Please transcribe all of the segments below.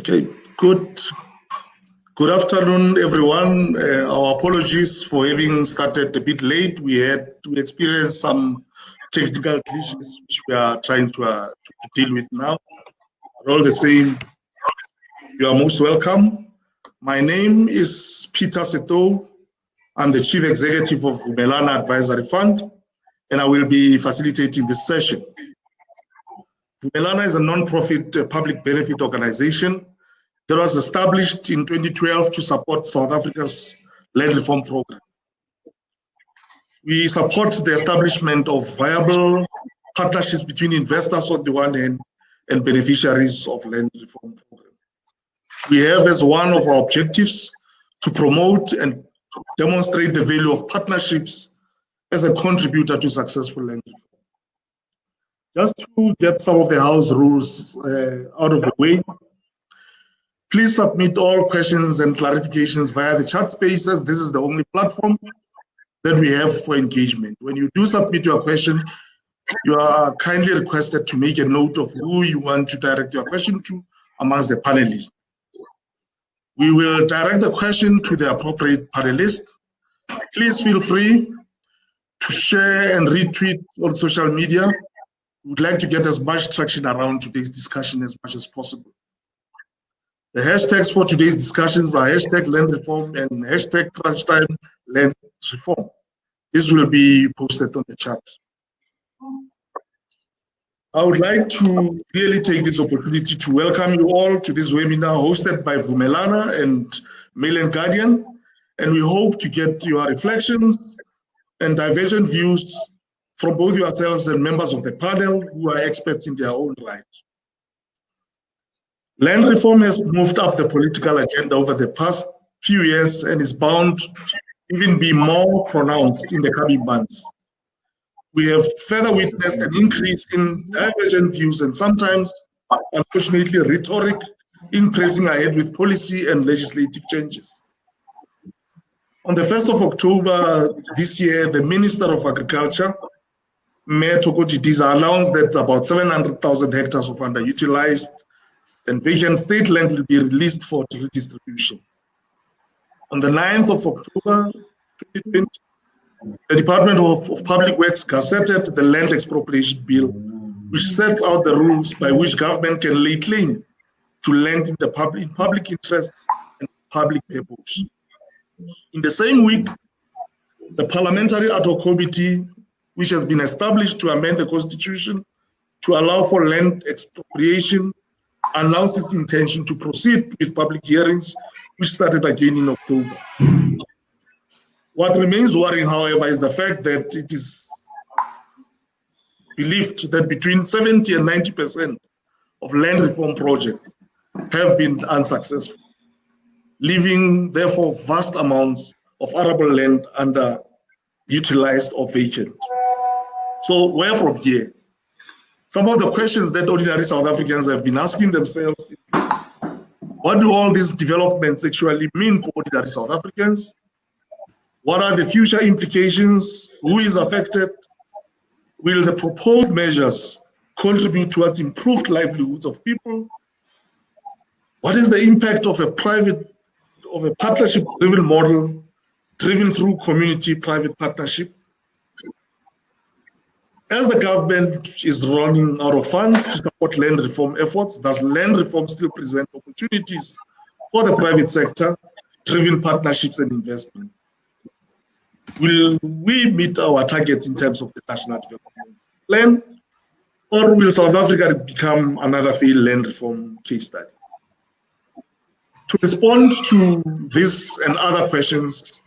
Okay, good afternoon, everyone. Our apologies for having started a bit late. We experienced some technical glitches which we are trying to deal with now. But all the same, you are most welcome. My name is Peter Seto. I'm the Chief Executive of Vumelana Advisory Fund, and I will be facilitating this session. Vumelana is a non-profit public benefit organization that was established in 2012 to support South Africa's land reform program. We support the establishment of viable partnerships between investors on the one hand and beneficiaries of land reform program. We have as one of our objectives to promote and demonstrate the value of partnerships as a contributor to successful land reform. Just to get some of the house rules out of the way, please submit all questions and clarifications via the chat spaces. This is the only platform that we have for engagement. When you do submit your question, you are kindly requested to make a note of who you want to direct your question to amongst the panelists. We will direct the question to the appropriate panelist. Please feel free to share and retweet on social media. We would like to get as much traction around today's discussion as much as possible. The hashtags for today's discussions are hashtag land reform and hashtag crunch time land reform. This will be posted on the chat. I would like to really take this opportunity to welcome you all to this webinar hosted by Vumelana and Mail and Guardian, and we hope to get your reflections and divergent views from both yourselves and members of the panel who are experts in their own right. Land reform has moved up the political agenda over the past few years and is bound to even be more pronounced in the coming months. We have further witnessed an increase in divergent views and sometimes, unfortunately, rhetoric in pressing ahead with policy and legislative changes. On the 1st of October this year, the Minister of Agriculture, Mayor Thoko Didiza, announced that about 700,000 hectares of underutilized and vacant state land will be released for redistribution. On the 9th of October 2020, the Department of Public Works gazetted the Land Expropriation Bill, which sets out the rules by which government can lay claim to land in the public interest and public purpose. In the same week, the Parliamentary Ad Hoc Committee, which has been established to amend the Constitution to allow for land expropriation, announced its intention to proceed with public hearings, which started again in October. What remains worrying, however, is the fact that it is believed that between 70 and 90% of land reform projects have been unsuccessful, leaving, therefore, vast amounts of arable land underutilized or vacant. So where from here? Some of the questions that ordinary South Africans have been asking themselves: what do all these developments actually mean for ordinary South Africans? What are the future implications? Who is affected? Will the proposed measures contribute towards improved livelihoods of people? What is the impact of a partnership-driven model driven through community-private partnership? As the government is running out of funds to support land reform efforts, does land reform still present opportunities for the private sector, driven partnerships and investment? Will we meet our targets in terms of the National Development Plan, or will South Africa become another failed land reform case study? To respond to this and other questions,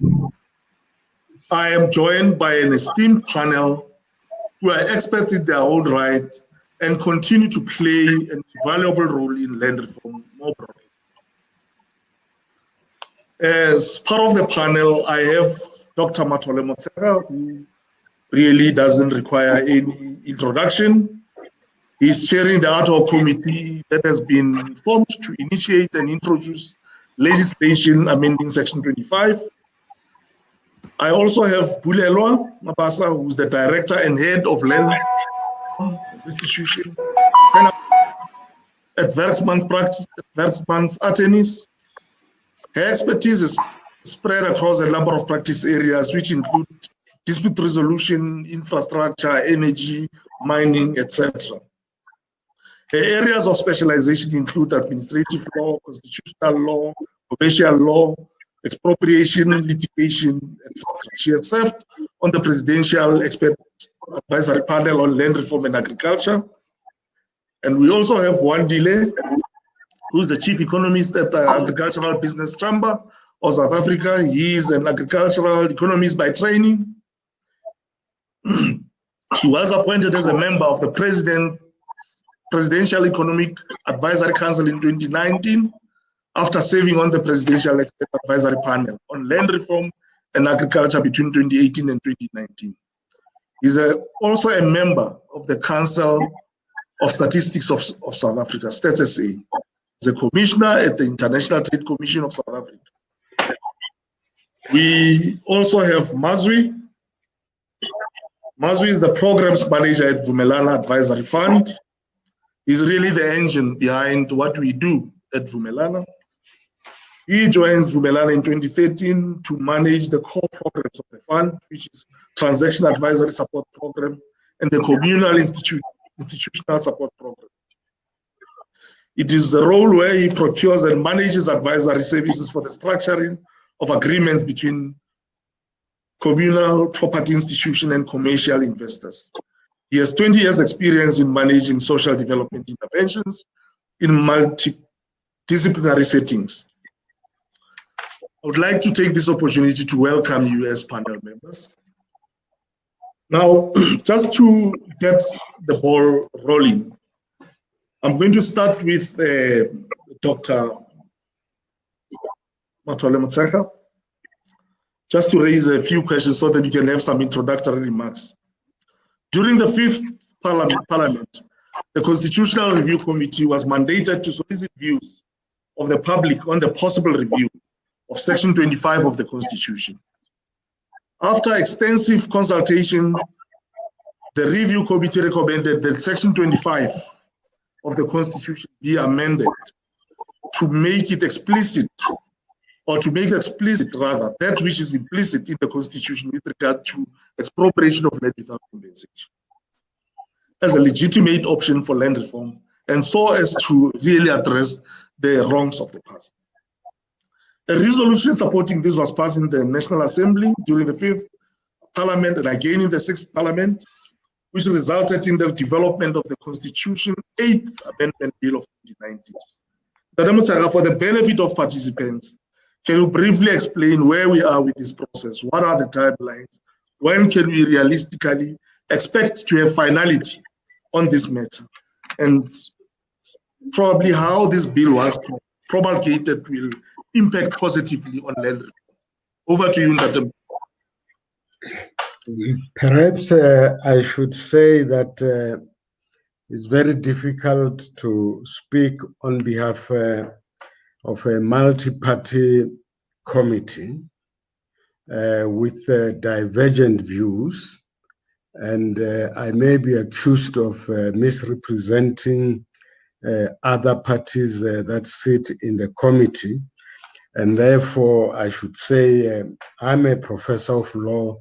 I am joined by an esteemed panel who are experts in their own right and continue to play an invaluable role in land reform more broadly. As part of the panel, I have Dr. Mathole Motshekga, who really doesn't require any introduction. He's chairing the Ad Hoc Committee that has been formed to initiate and introduce legislation amending Section 25. I also have Bulelwa Mabasa, who's the Director and Head of Land Restitution. advertisement attorneys. Her expertise is spread across a number of practice areas, which include dispute resolution, infrastructure, energy, mining, etc. Her areas of specialization include administrative law, constitutional law, commercial law, expropriation, litigation, etc. She has served on the Presidential Expert Advisory Panel on Land Reform and Agriculture. And we also have Wandile, who's the Chief Economist at the Agricultural Business Chamber of South Africa. He is an agricultural economist by training. He was appointed as a member of the Presidential Economic Advisory Council in 2019, after serving on the Presidential Expert Advisory Panel on Land Reform and Agriculture between 2018 and 2019. He's also a member of the Council of Statistics of South Africa, Stats SA. He's a commissioner at the International Trade Commission of South Africa. We also have Mazwi. Mazwi is the programs manager at Vumelana Advisory Fund. He's really the engine behind what we do at Vumelana. He joins Vumelana in 2013 to manage the core programs of the fund, which is Transaction Advisory Support Program and the Communal Institutional Support Program. It is a role where he procures and manages advisory services for the structuring of agreements between communal property institutions and commercial investors. He has 20 years experience in managing social development interventions in multidisciplinary settings. I would like to take this opportunity to welcome you as panel members. Now, just to get the ball rolling, I'm going to start with Dr. Mathole Motshekga, just to raise a few questions so that you can have some introductory remarks. During the 5th Parliament, the Constitutional Review Committee was mandated to solicit views of the public on the possible review of Section 25 of the Constitution. After extensive consultation, the Review Committee recommended that Section 25 of the Constitution be amended to make it explicit, or to make explicit rather, that which is implicit in the Constitution with regard to expropriation of land without compensation as a legitimate option for land reform, and so as to really address the wrongs of the past. A resolution supporting this was passed in the National Assembly during the 5th Parliament and again in the 6th Parliament, which resulted in the development of the Constitution 8th Amendment Bill of 2019. Dr. Motshekga, for the benefit of participants, can you briefly explain where we are with this process? What are the timelines? When can we realistically expect to have finality on this matter? And probably how this bill was promulgated will impact positively on land reform. Over to you, Dr. Perhaps I should say that it's very difficult to speak on behalf of a multi-party committee with divergent views, and I may be accused of misrepresenting other parties that sit in the committee, and therefore I should say I'm a professor of law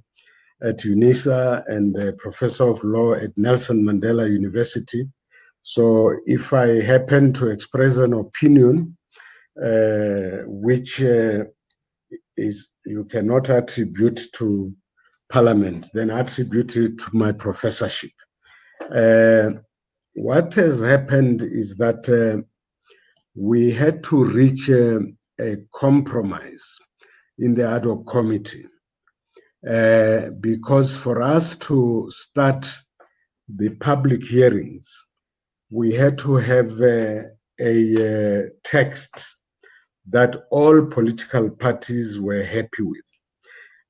at UNISA and a professor of law at Nelson Mandela University. So if I happen to express an opinion which is you cannot attribute to Parliament, then attribute it to my professorship. What has happened is that we had to reach a compromise in the ad hoc committee because for us to start the public hearings, we had to have a text that all political parties were happy with.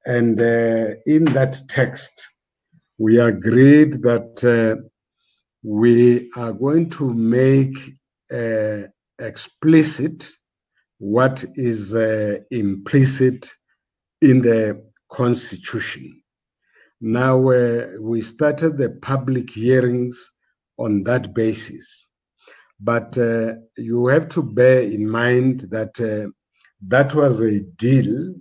And in that text, we agreed that we are going to make explicit what is implicit in the Constitution. Now, we started the public hearings on that basis. But you have to bear in mind that that was a deal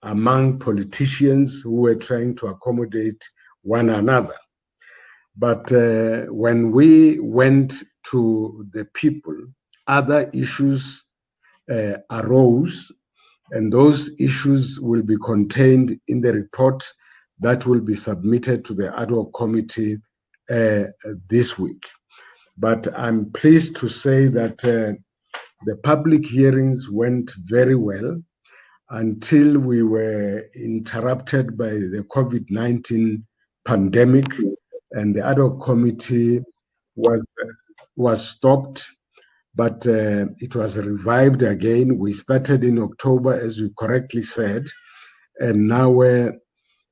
among politicians who were trying to accommodate one another. But when we went to the people, other issues arose, and those issues will be contained in the report that will be submitted to the ad hoc committee this week. But I'm pleased to say that the public hearings went very well until we were interrupted by the COVID-19 pandemic, and the ad hoc committee was stopped, but it was revived again. We started in October, as you correctly said, and now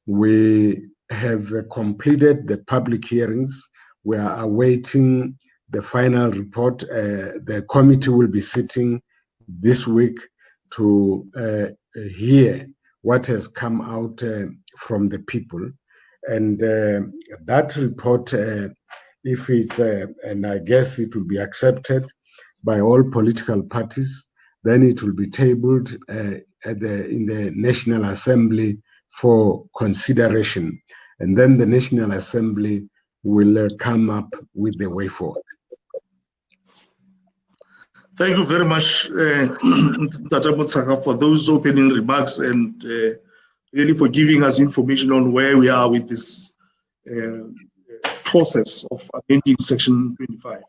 we have completed the public hearings. We are awaiting the final report. The committee will be sitting this week to hear what has come out from the people. And that report, if it's, and I guess it will be accepted by all political parties, then it will be tabled in the National Assembly for consideration. And then the National Assembly will come up with the way forward. Thank you very much, Dr. Motsaka, for those opening remarks and really for giving us information on where we are with this process of amending Section 25.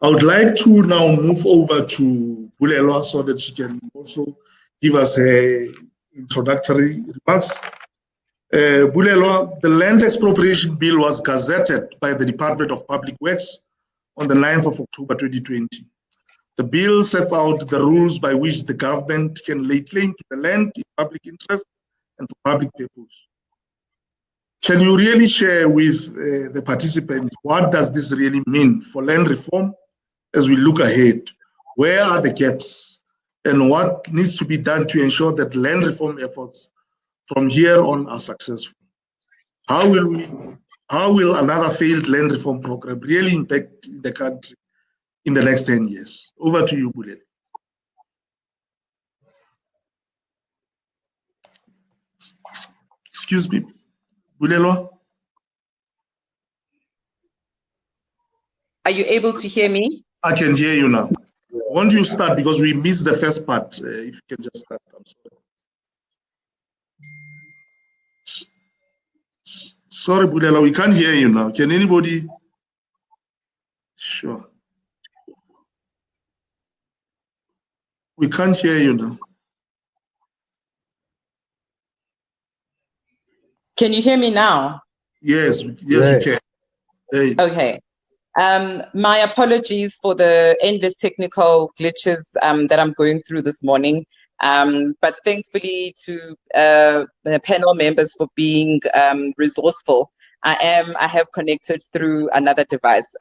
I would like to now move over to Bulelwa so that she can also give us her introductory remarks. Bulelwa, the Land Expropriation Bill was gazetted by the Department of Public Works on the 9th of October 2020. The bill sets out the rules by which the government can lay claim to the land in public interest and for public purpose. Can you really share with the participants what does this really mean for land reform as we look ahead? Where are the gaps and what needs to be done to ensure that land reform efforts from here on are successful? How will another failed land reform program really impact the country in the next 10 years? Over to you, Bulelwa. Excuse me, Bulelwa? Are you able to hear me? I can hear you now. Why don't you start, because we missed the first part. If you can just start, I'm sorry. Sorry, Bulelwa, we can't hear you now. Can anybody? Sure. We can't hear you now. Can you hear me now? Yes, we can. Hey. Okay. My apologies for the endless technical glitches that I'm going through this morning. But thankfully to the panel members for being resourceful. I have connected through another device.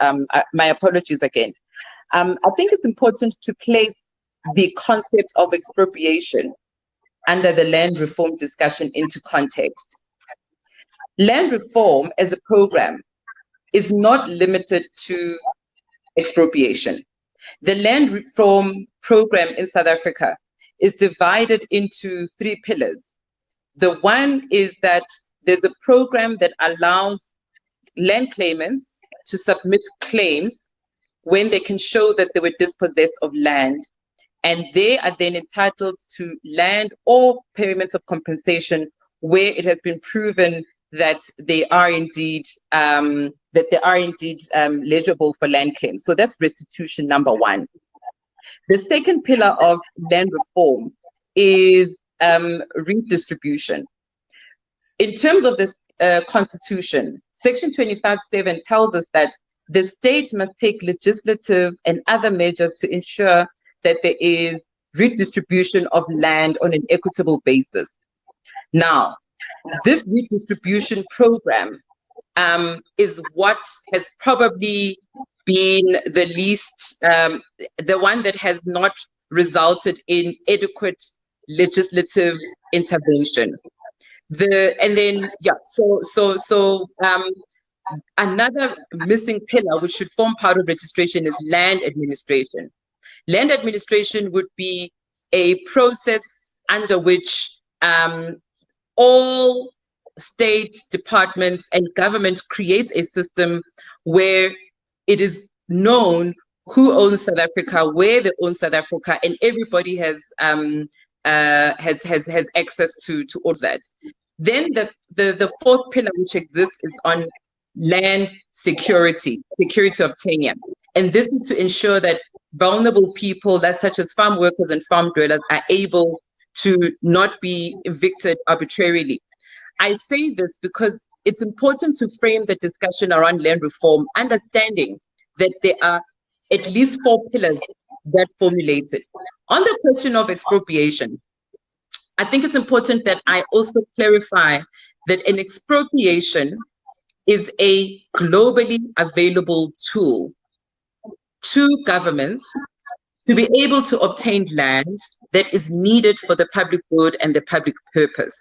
My apologies again. I think it's important to place the concept of expropriation under the land reform discussion into context. Land reform as a program is not limited to expropriation. The land reform program in South Africa is divided into 3 pillars. The one is that there's a program that allows land claimants to submit claims when they can show that they were dispossessed of land, and they are then entitled to land or payments of compensation where it has been proven that they are indeed eligible for land claims. So that's restitution number 1. The second pillar of land reform is redistribution. In terms of this constitution, Section 25(7) tells us that the state must take legislative and other measures to ensure that there is redistribution of land on an equitable basis. Now, this redistribution program is what has probably been the least, the one that has not resulted in adequate legislative intervention. another missing pillar which should form part of registration is land administration. Land administration would be a process under which all state departments and government creates a system where it is known who owns South Africa, where they own South Africa, and everybody has access to all of that. Then the fourth pillar which exists is on land security of tenure. And this is to ensure that vulnerable people, such as farm workers and farm dwellers, are able to not be evicted arbitrarily. I say this because it's important to frame the discussion around land reform, understanding that there are at least 4 pillars that formulated. On the question of expropriation, I think it's important that I also clarify that an expropriation is a globally available tool to governments to be able to obtain land that is needed for the public good and the public purpose.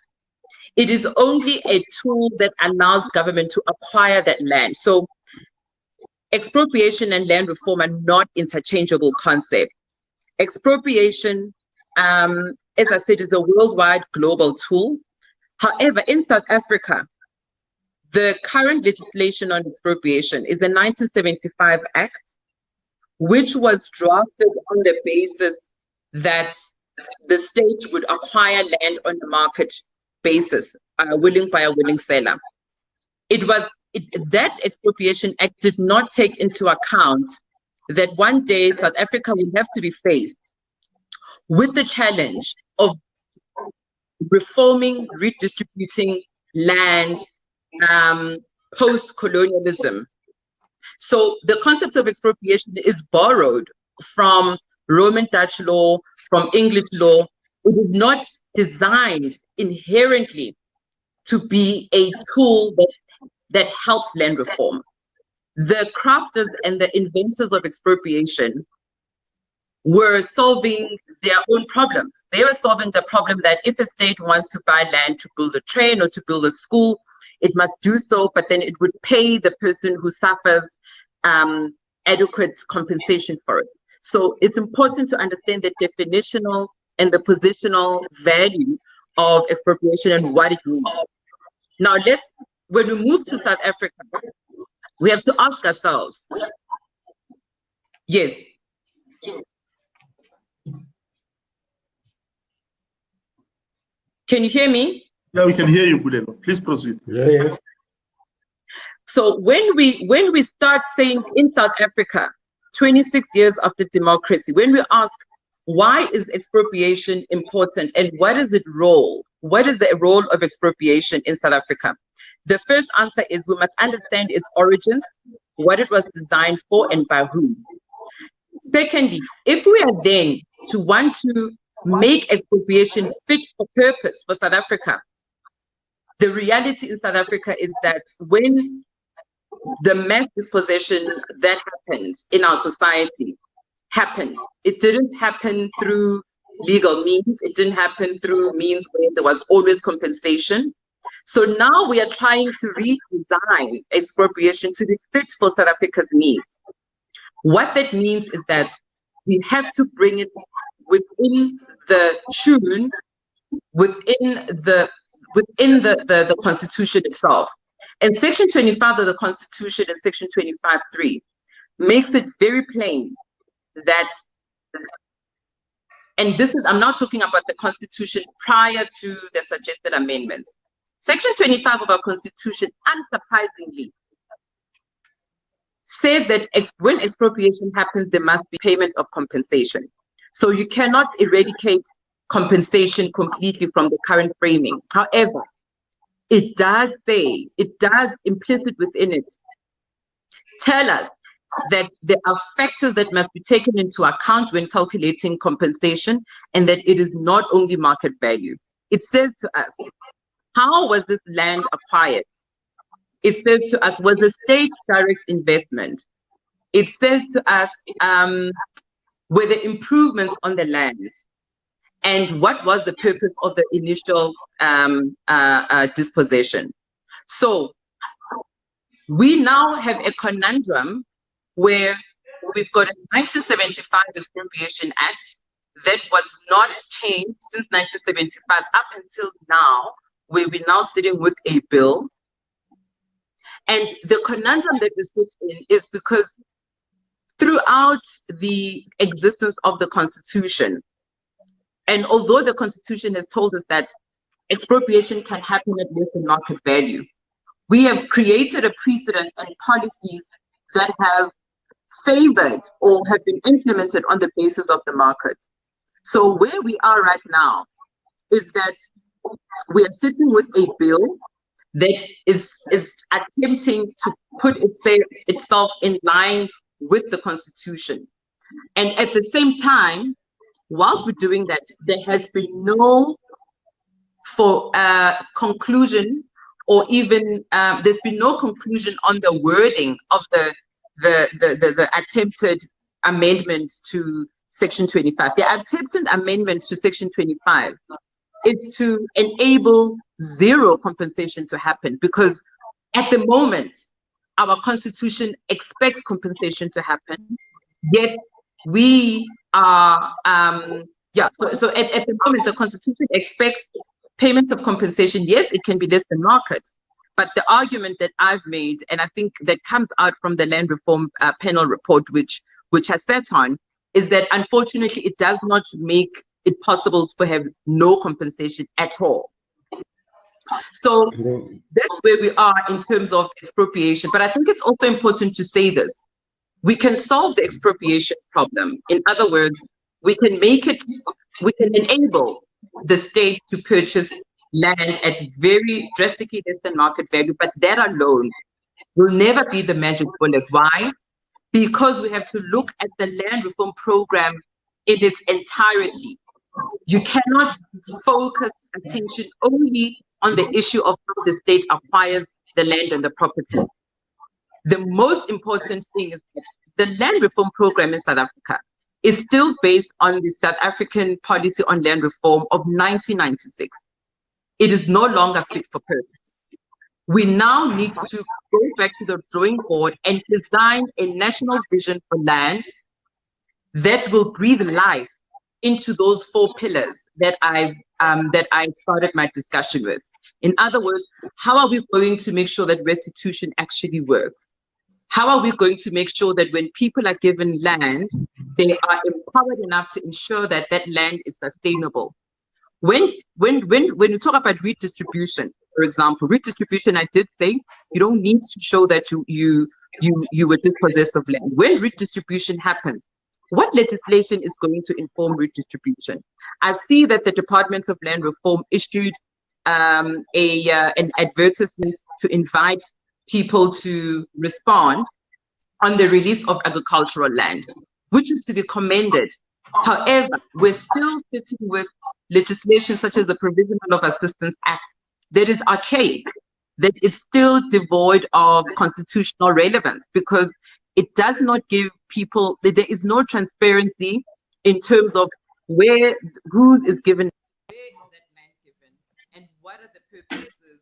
It is only a tool that allows government to acquire that land. So expropriation and land reform are not interchangeable concepts. Expropriation, as I said, is a worldwide global tool. However, in South Africa, the current legislation on expropriation is the 1975 Act, which was drafted on the basis that the state would acquire land on the market basis, willing buyer, willing seller. That expropriation act did not take into account that one day South Africa will have to be faced with the challenge of reforming, redistributing land post-colonialism. So the concept of expropriation is borrowed from Roman Dutch law, from English law. It is not designed inherently to be a tool that helps land reform. The crafters and the inventors of expropriation were solving their own problems. They were solving the problem that if a state wants to buy land to build a train or to build a school, it must do so, but then it would pay the person who suffers adequate compensation for it. So it's important to understand the definitional and the positional value of expropriation and what it means. Now, when we move to South Africa, we have to ask ourselves, yes. Can you hear me? Yeah, we can hear you, Bulelo. Please proceed. Yes. So when we start saying in South Africa, 26 years after democracy, when we ask why is expropriation important and what is its role? What is the role of expropriation in South Africa? The first answer is we must understand its origins, what it was designed for and by whom. Secondly, if we are then to want to make expropriation fit for purpose for South Africa, the reality in South Africa is that when the mass dispossession that happened in our society happened, it didn't happen through legal means. It didn't happen through means where there was always compensation. So now we are trying to redesign expropriation to be fit for South Africa's needs. What that means is that we have to bring it within the tune, within the Constitution itself. And Section 25 of the Constitution and Section 25(3) makes it very plain that, and this is, I'm not talking about the Constitution prior to the suggested amendments. Section 25 of our Constitution, unsurprisingly, says that when expropriation happens, there must be payment of compensation. So you cannot eradicate compensation completely from the current framing. However, it does say, it does implicit within it, tell us that there are factors that must be taken into account when calculating compensation, and that it is not only market value. It says to us, how was this land acquired? It says to us, was the state direct investment? It says to us, were there improvements on the land? And what was the purpose of the initial dispossession? So We now have a conundrum where we've got a 1975 Expropriation Act that was not changed since 1975 up until now, where we're now sitting with a bill. And the conundrum that we sit in is because throughout the existence of the Constitution, and although the Constitution has told us that expropriation can happen at less than market value, we have created a precedent and policies that have favored or have been implemented on the basis of the market. So where we are right now is that we are sitting with a bill that is attempting to put itself in line with the Constitution. And at the same time, whilst we're doing that, there has been no conclusion, or even there's been no conclusion on the wording of the attempted amendment to Section 25. The attempted amendment to Section 25 is to enable zero compensation to happen, because at the moment, our Constitution expects compensation to happen, yet we are, so at the moment, the Constitution expects payment of compensation. Yes, it can be less than market, but the argument that I've made, and I think that comes out from the Land Reform Panel report, which has sat on, is that unfortunately it does not make it possible to have no compensation at all. So that's where we are in terms of expropriation. But I think it's also important to say this: we can solve the expropriation problem. In other words, we can enable the states to purchase land at very drastically less than market value, but that alone will never be the magic bullet. Why? Because we have to look at the land reform program in its entirety. You cannot focus attention only on the issue of how the state acquires the land and the property. The most important thing is that the land reform program in South Africa is still based on the South African policy on land reform of 1996. It is no longer fit for purpose. We now need to go back to the drawing board and design a national vision for land that will breathe life into those 4 pillars that I started my discussion with. In other words, how are we going to make sure that restitution actually works? How are we going to make sure that when people are given land, they are empowered enough to ensure that that land is sustainable? When you talk about redistribution, for example, redistribution, I did say you don't need to show that you were dispossessed of land. When redistribution happens, what legislation is going to inform redistribution? I see that the Department of Land Reform issued an advertisement to invite people to respond on the release of agricultural land, which is to be commended. However, we're still sitting with legislation such as the Provisional of Assistance Act that is archaic, that is still devoid of constitutional relevance, because it does not give people, there is no transparency in terms of who is given, where is that land given, and what are the purposes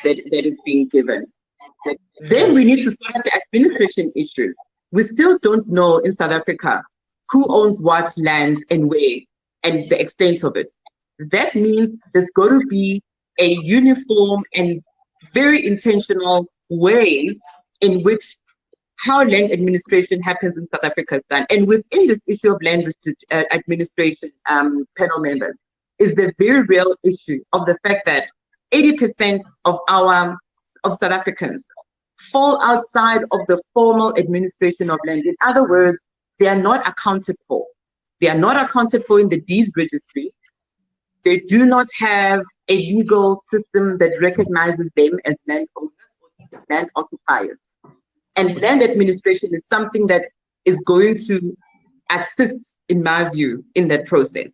that is being given. Then we need to start the administration issues. We still don't know in South Africa who owns what land and where and the extent of it. That means there's got to be a uniform and very intentional ways in which how land administration happens in South Africa is done. And within this issue of land administration, panel members, is the very real issue of the fact that 80% of South Africans fall outside of the formal administration of land. In other words, they are not accounted for. They are not accounted for in the deeds registry. They do not have a legal system that recognizes them as landowners or land occupiers. And land administration is something that is going to assist, in my view, in that process.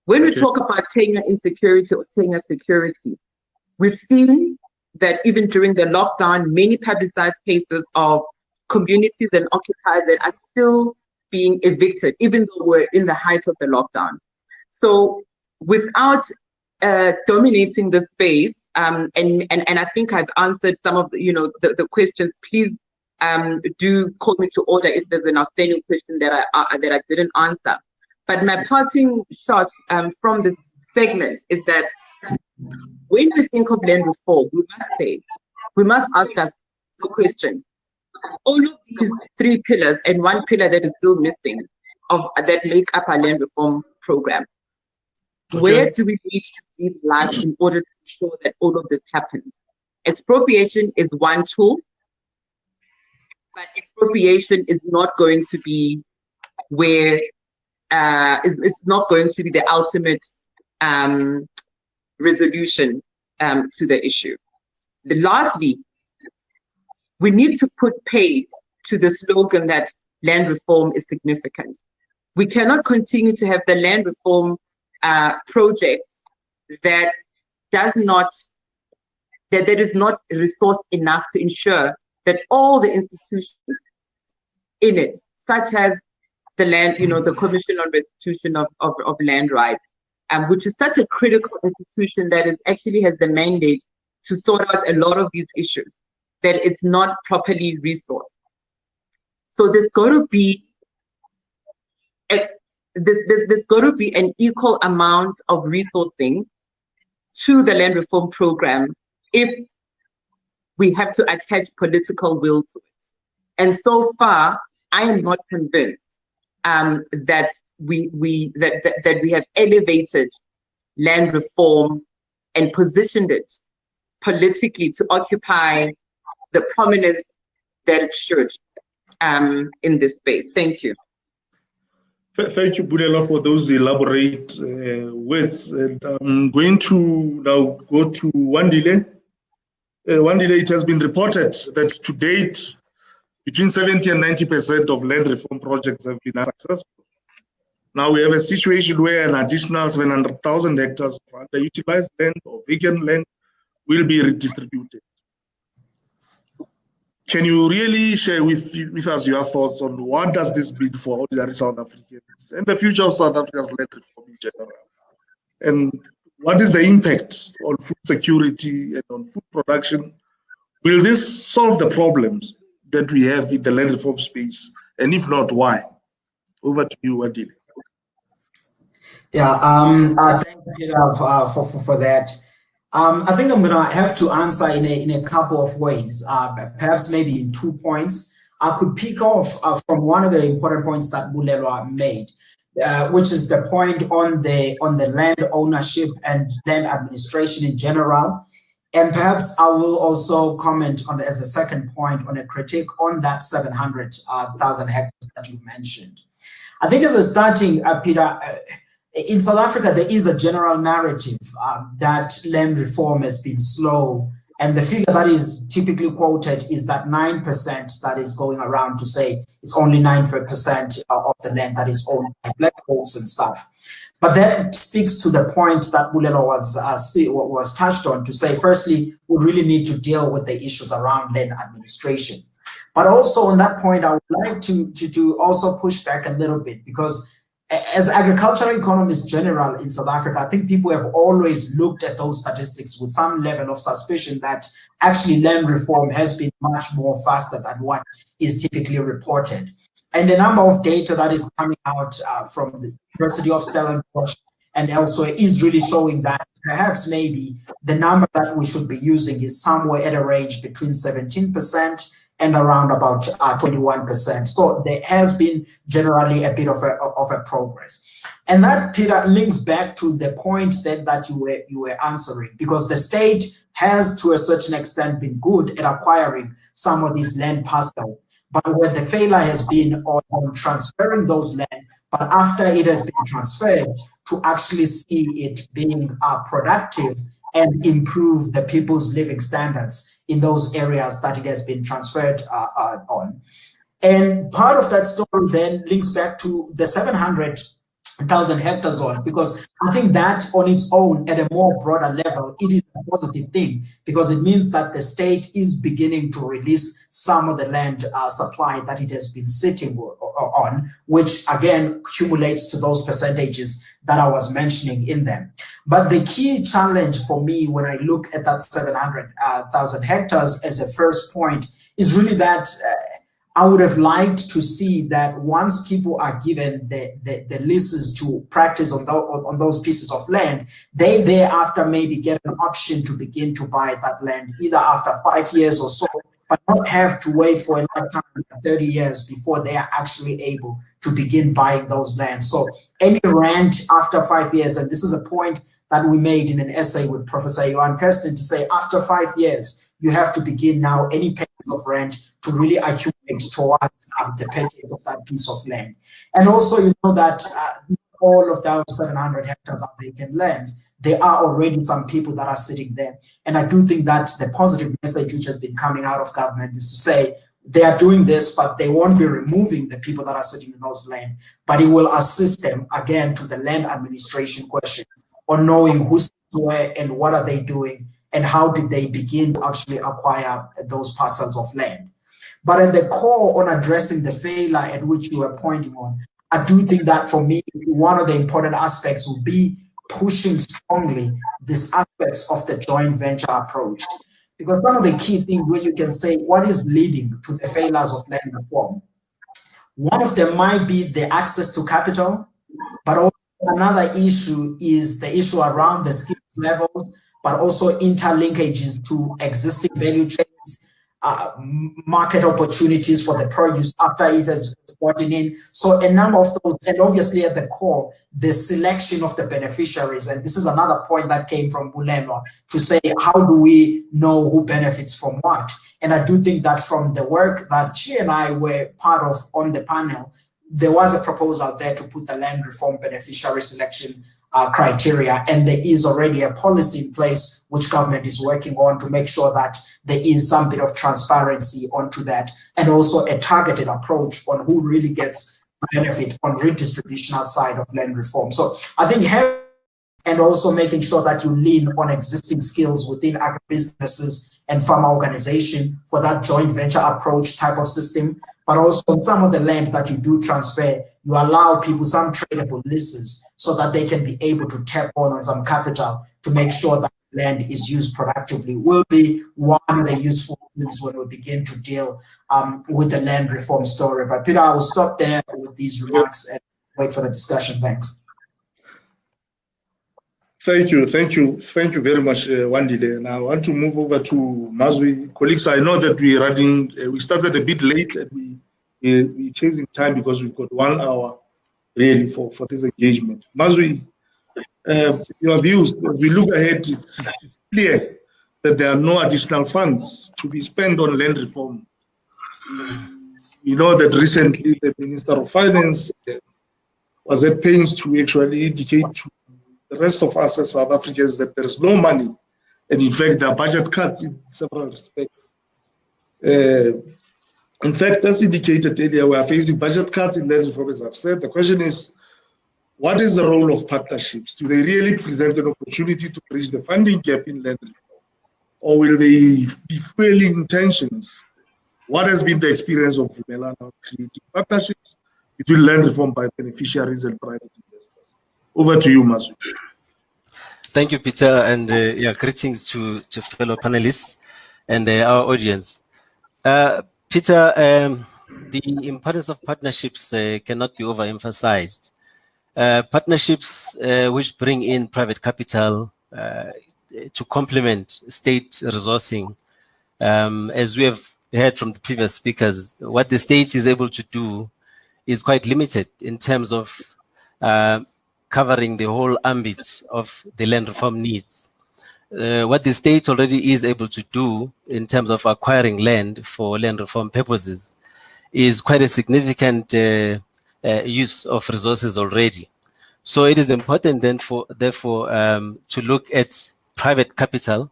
When we talk about tenure insecurity or tenure security, we've seen that even during the lockdown, many publicized cases of communities and occupiers that are still being evicted, even though we're in the height of the lockdown. So without dominating the space, and I think I've answered some of the questions. Please do call me to order if there's an outstanding question that I didn't answer. But my parting shot from this segment is that when we think of land reform, we must ask us the question: all of these three pillars and one pillar that is still missing of that make up our land reform program. Okay. Where do we need to be live in order to ensure that all of this happens? Expropriation is one tool, but expropriation is not going to be where it's not going to be the ultimate resolution to the issue. Lastly, we need to put paid to the slogan that land reform is significant. We cannot continue to have the land reform project that is not resourced enough to ensure that all the institutions in it, such as the land, the Commission on Restitution of Land Rights, which is such a critical institution that it actually has the mandate to sort out a lot of these issues, that it's not properly resourced. So there's got to be an equal amount of resourcing to the land reform program if we have to attach political will to it. And so far, I am not convinced that we have elevated land reform and positioned it politically to occupy the prominence that it should in this space. Thank you. Thank you, Bulela, for those elaborate words. And I'm going to now go to Wandile. Wandile, it has been reported that to date, between 70 and 90% of land reform projects have been unsuccessful. Now we have a situation where an additional 700,000 hectares of underutilized land or vacant land will be redistributed. Can you really share with us your thoughts on what does this mean for ordinary South Africans and the future of South Africa's land reform in general? And what is the impact on food security and on food production? Will this solve the problems that we have in the land reform space? And if not, why? Over to you, Adile. Yeah, thank you, Peter, for that. I think I'm going to have to answer in a couple of ways, perhaps maybe in 2 points. I could pick off from one of the important points that Bulelwa made, which is the point on the land ownership and land administration in general. And perhaps I will also comment on, as a second point, on a critique on that 700,000 hectares that you mentioned. I think as a starting, Peter, in South Africa, there is a general narrative that land reform has been slow. And the figure that is typically quoted is that 9% that is going around to say it's only 9% of the land that is owned by black folks and stuff. But that speaks to the point that Bulelo was touched on, to say, firstly, we really need to deal with the issues around land administration. But also on that point, I would like to also push back a little bit, because as agricultural economists general in South Africa, I think people have always looked at those statistics with some level of suspicion that actually land reform has been much more faster than what is typically reported. And the number of data that is coming out from the University of Stellenbosch and elsewhere is really showing that perhaps maybe the number that we should be using is somewhere at a range between 17% and around about 21%. So there has been generally a bit of a progress. And that, Peter, links back to the point that you were answering, because the state has to a certain extent been good at acquiring some of these land parcels, but where the failure has been on transferring those land, but after it has been transferred, to actually see it being productive and improve the people's living standards in those areas that it has been transferred on. And part of that story then links back to the 700,000 hectares on, because I think that on its own, at a more broader level, it is a positive thing, because it means that the state is beginning to release some of the land supply that it has been sitting on, which again accumulates to those percentages that I was mentioning in them. But the key challenge for me when I look at that 700,000 hectares as a first point is really that I would have liked to see that once people are given the leases to practice on those pieces of land, they thereafter maybe get an option to begin to buy that land, either after 5 years or so, but not have to wait for a lifetime of 30 years before they are actually able to begin buying those lands. So any rent after 5 years, and this is a point that we made in an essay with Professor Johan Kirsten, to say after 5 years, you have to begin now any payment of rent to really accumulate towards the purchase of that piece of land. And also, you know that all of those 700 hectares are vacant lands. There are already some people that are sitting there. And I do think that the positive message which has been coming out of government is to say they are doing this, but they won't be removing the people that are sitting in those land, but it will assist them, again, to the land administration question on knowing who's where and what are they doing and how did they begin to actually acquire those parcels of land. But at the core on addressing the failure at which you were pointing on, I do think that for me, one of the important aspects will be pushing strongly these aspects of the joint venture approach. Because some of the key things where you can say what is leading to the failures of land reform. One of them might be the access to capital, but also another issue is the issue around the skills levels, but also interlinkages to existing value chains, market opportunities for the produce after it has gotten in. So a number of those, and obviously at the core, the selection of the beneficiaries. And this is another point that came from Bulelwa to say, how do we know who benefits from what? And I do think that from the work that she and I were part of on the panel, there was a proposal there to put the land reform beneficiary selection criteria, and there is already a policy in place which government is working on to make sure that there is some bit of transparency onto that, and also a targeted approach on who really gets benefit on redistributional side of land reform. So I think and also making sure that you lean on existing skills within agribusinesses and farmer organization for that joint venture approach type of system, but also on some of the land that you do transfer, you allow people some tradable leases so that they can be able to tap on some capital to make sure that land is used productively, will be one of the useful things when we begin to deal with the land reform story. But Peter, I will stop there with these remarks and wait for the discussion. Thanks. Thank you very much, Wandile. Now I want to move over to Mazwi. Colleagues, I know that we're running, we started a bit late and we're chasing time because we've got 1 hour really for this engagement. Mazwi, your views, as we look ahead, it's clear that there are no additional funds to be spent on land reform. You know that recently the Minister of Finance was at pains to actually indicate to the rest of us as South Africans that there is no money, and in fact there are budget cuts in several respects. In fact, as indicated earlier, we are facing budget cuts in land reform, as I've said. The question is, what is the role of partnerships? Do they really present an opportunity to bridge the funding gap in land reform, or will they be fueling tensions? What has been the experience of Vumela now creating partnerships between land reform by beneficiaries and private investors? Over to you, Mazwi. Thank you, Peter, and greetings to fellow panelists and our audience. Peter, the importance of partnerships cannot be overemphasized. Partnerships which bring in private capital to complement state resourcing. As we have heard from the previous speakers, what the state is able to do is quite limited in terms of covering the whole ambit of the land reform needs. What the state already is able to do in terms of acquiring land for land reform purposes is quite a significant use of resources already. So it is important then therefore to look at private capital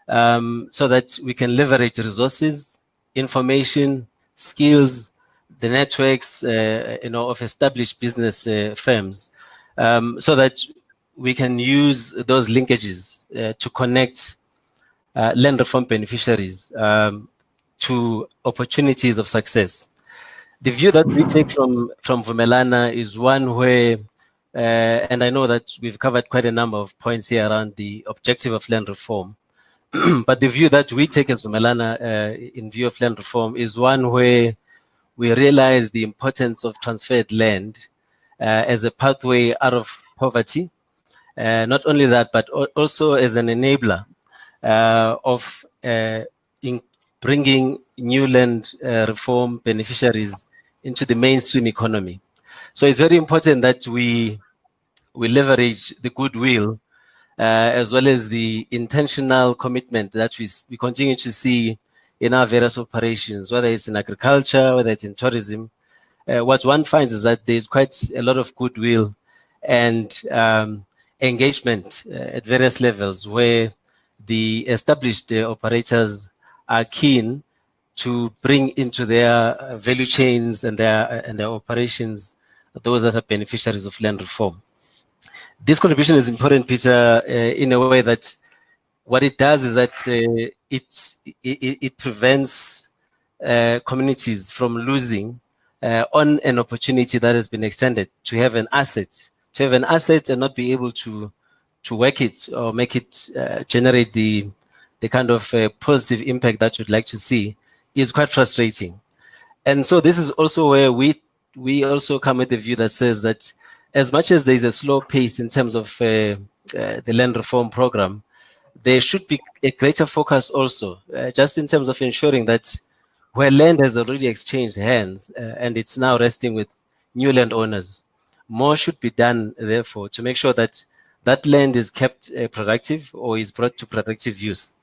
so that we can leverage resources, information, skills, the networks of established business firms, so that we can use those linkages to connect land reform beneficiaries to opportunities of success. The view that we take from Vumelana is one where, and I know that we've covered quite a number of points here around the objective of land reform, but the view that we take as Vumelana in view of land reform is one where we realize the importance of transferred land as a pathway out of poverty. Not only that, but also as an enabler of bringing new land reform beneficiaries into the mainstream economy. So it's very important that we leverage the goodwill as well as the intentional commitment that we continue to see in our various operations, whether it's in agriculture, whether it's in tourism. What one finds is that there's quite a lot of goodwill and engagement at various levels where the established operators are keen to bring into their value chains and their operations those that are beneficiaries of land reform. This contribution is important, Peter, in a way that what it does is that it prevents communities from losing on an opportunity that has been extended to have an asset. To have an asset and not be able to work it or make it generate the kind of positive impact that you'd like to see is quite frustrating. And so this is also where we also come with the view that says that as much as there's a slow pace in terms of the land reform program, there should be a greater focus also, just in terms of ensuring that where land has already exchanged hands and it's now resting with new landowners, more should be done, therefore, to make sure that that land is kept productive or is brought to productive use.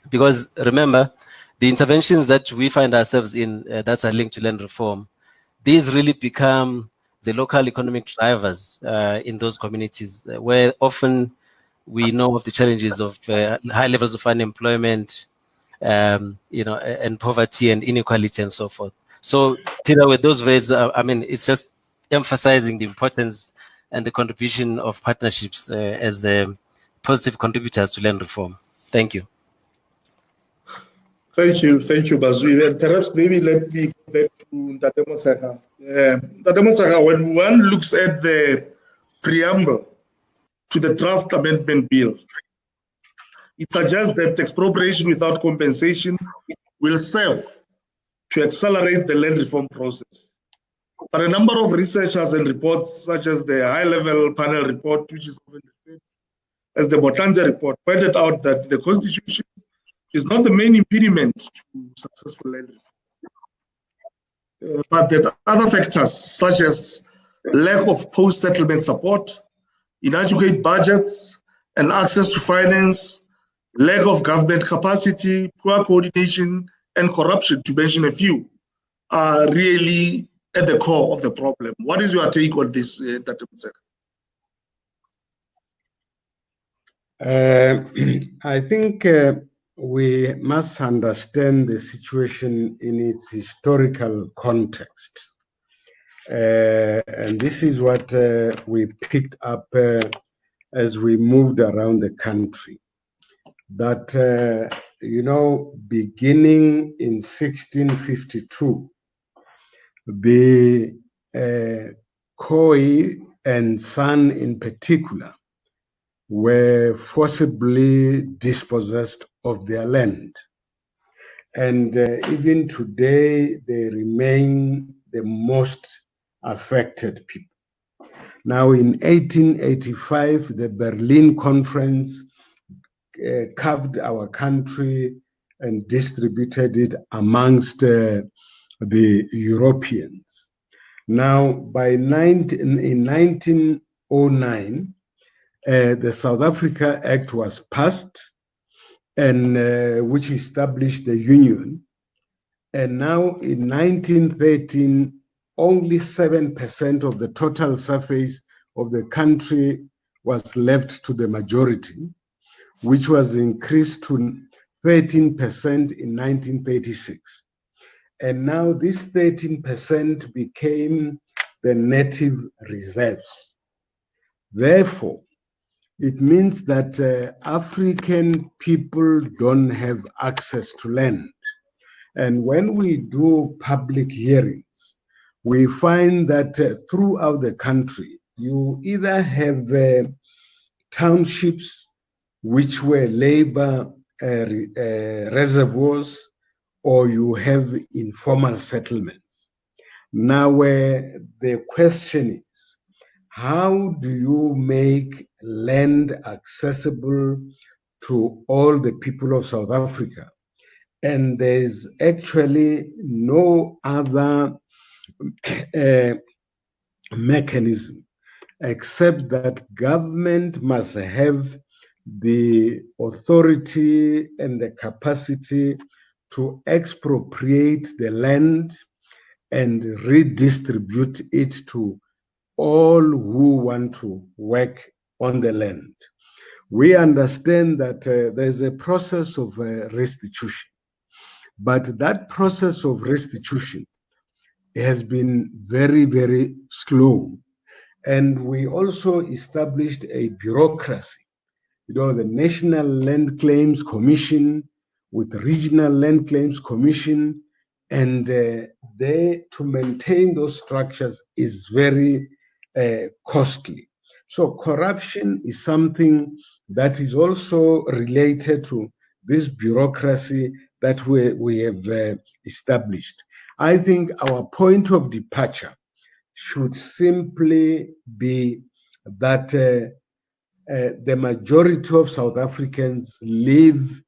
Because remember, the interventions that we find ourselves in that are linked to land reform, these really become the local economic drivers in those communities, where often we know of the challenges of high levels of unemployment, and poverty and inequality and so forth. So, Peter, with those ways, I mean, it's just emphasizing the importance and the contribution of partnerships as positive contributors to land reform. Thank you. Thank you, Bazui. And perhaps maybe let me go back to Ntate Motshekga. Ntate Motshekga, when one looks at the preamble to the draft amendment bill, it suggests that expropriation without compensation will serve to accelerate the land reform process. But a number of researchers and reports, such as the high-level panel report, which is often referred to as the Motlanthe report, pointed out that the Constitution is not the main impediment to successful land reform, but that other factors, such as lack of post-settlement support, inadequate budgets and access to finance, lack of government capacity, poor coordination, and corruption, to mention a few, are really at the core of the problem. What is your take on this, Ntate Motshekga? I think we must understand the situation in its historical context. And this is what we picked up as we moved around the country. That, beginning in 1652, the Khoi and San in particular were forcibly dispossessed of their land. And even today, they remain the most affected people. Now, in 1885, the Berlin Conference carved our country and distributed it amongst the Europeans. Now, in 1909, the South Africa Act was passed, and which established the Union. And now, in 1913, only 7% of the total surface of the country was left to the majority, which was increased to 13% in 1936. And now this 13% became the native reserves. Therefore, it means that African people don't have access to land. And when we do public hearings, we find that throughout the country, you either have townships which were labor reservoirs, or you have informal settlements. Now, the question is, how do you make land accessible to all the people of South Africa? And there's actually no other mechanism except that government must have the authority and the capacity to expropriate the land and redistribute it to all who want to work on the land. We understand that there's a process of restitution, but that process of restitution has been very, very slow. And we also established a bureaucracy, the National Land Claims Commission with Regional Land Claims Commission, and to maintain those structures is very costly. So corruption is something that is also related to this bureaucracy that we have established. I think our point of departure should simply be that the majority of South Africans live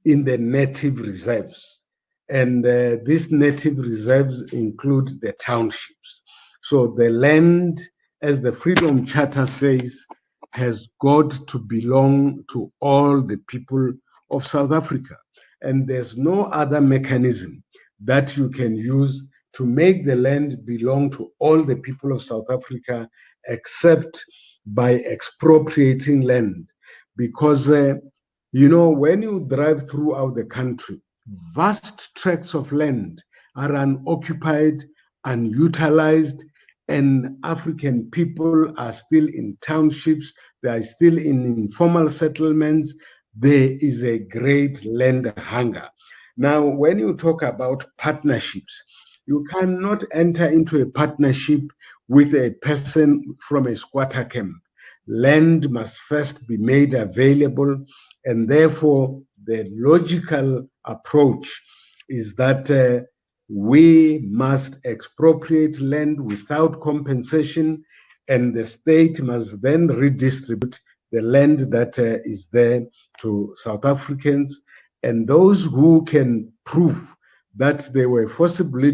in the native reserves. And these native reserves include the townships. So the land, as the Freedom Charter says, has got to belong to all the people of South Africa. And there's no other mechanism that you can use to make the land belong to all the people of South Africa except by expropriating land. Because, when you drive throughout the country, vast tracts of land are unoccupied, unutilized, and African people are still in townships, they are still in informal settlements. There is a great land hunger. Now, when you talk about partnerships, you cannot enter into a partnership with a person from a squatter camp. Land must first be made available, and therefore the logical approach is that we must expropriate land without compensation, and the state must then redistribute the land that is there to South Africans. And those who can prove that they were forcibly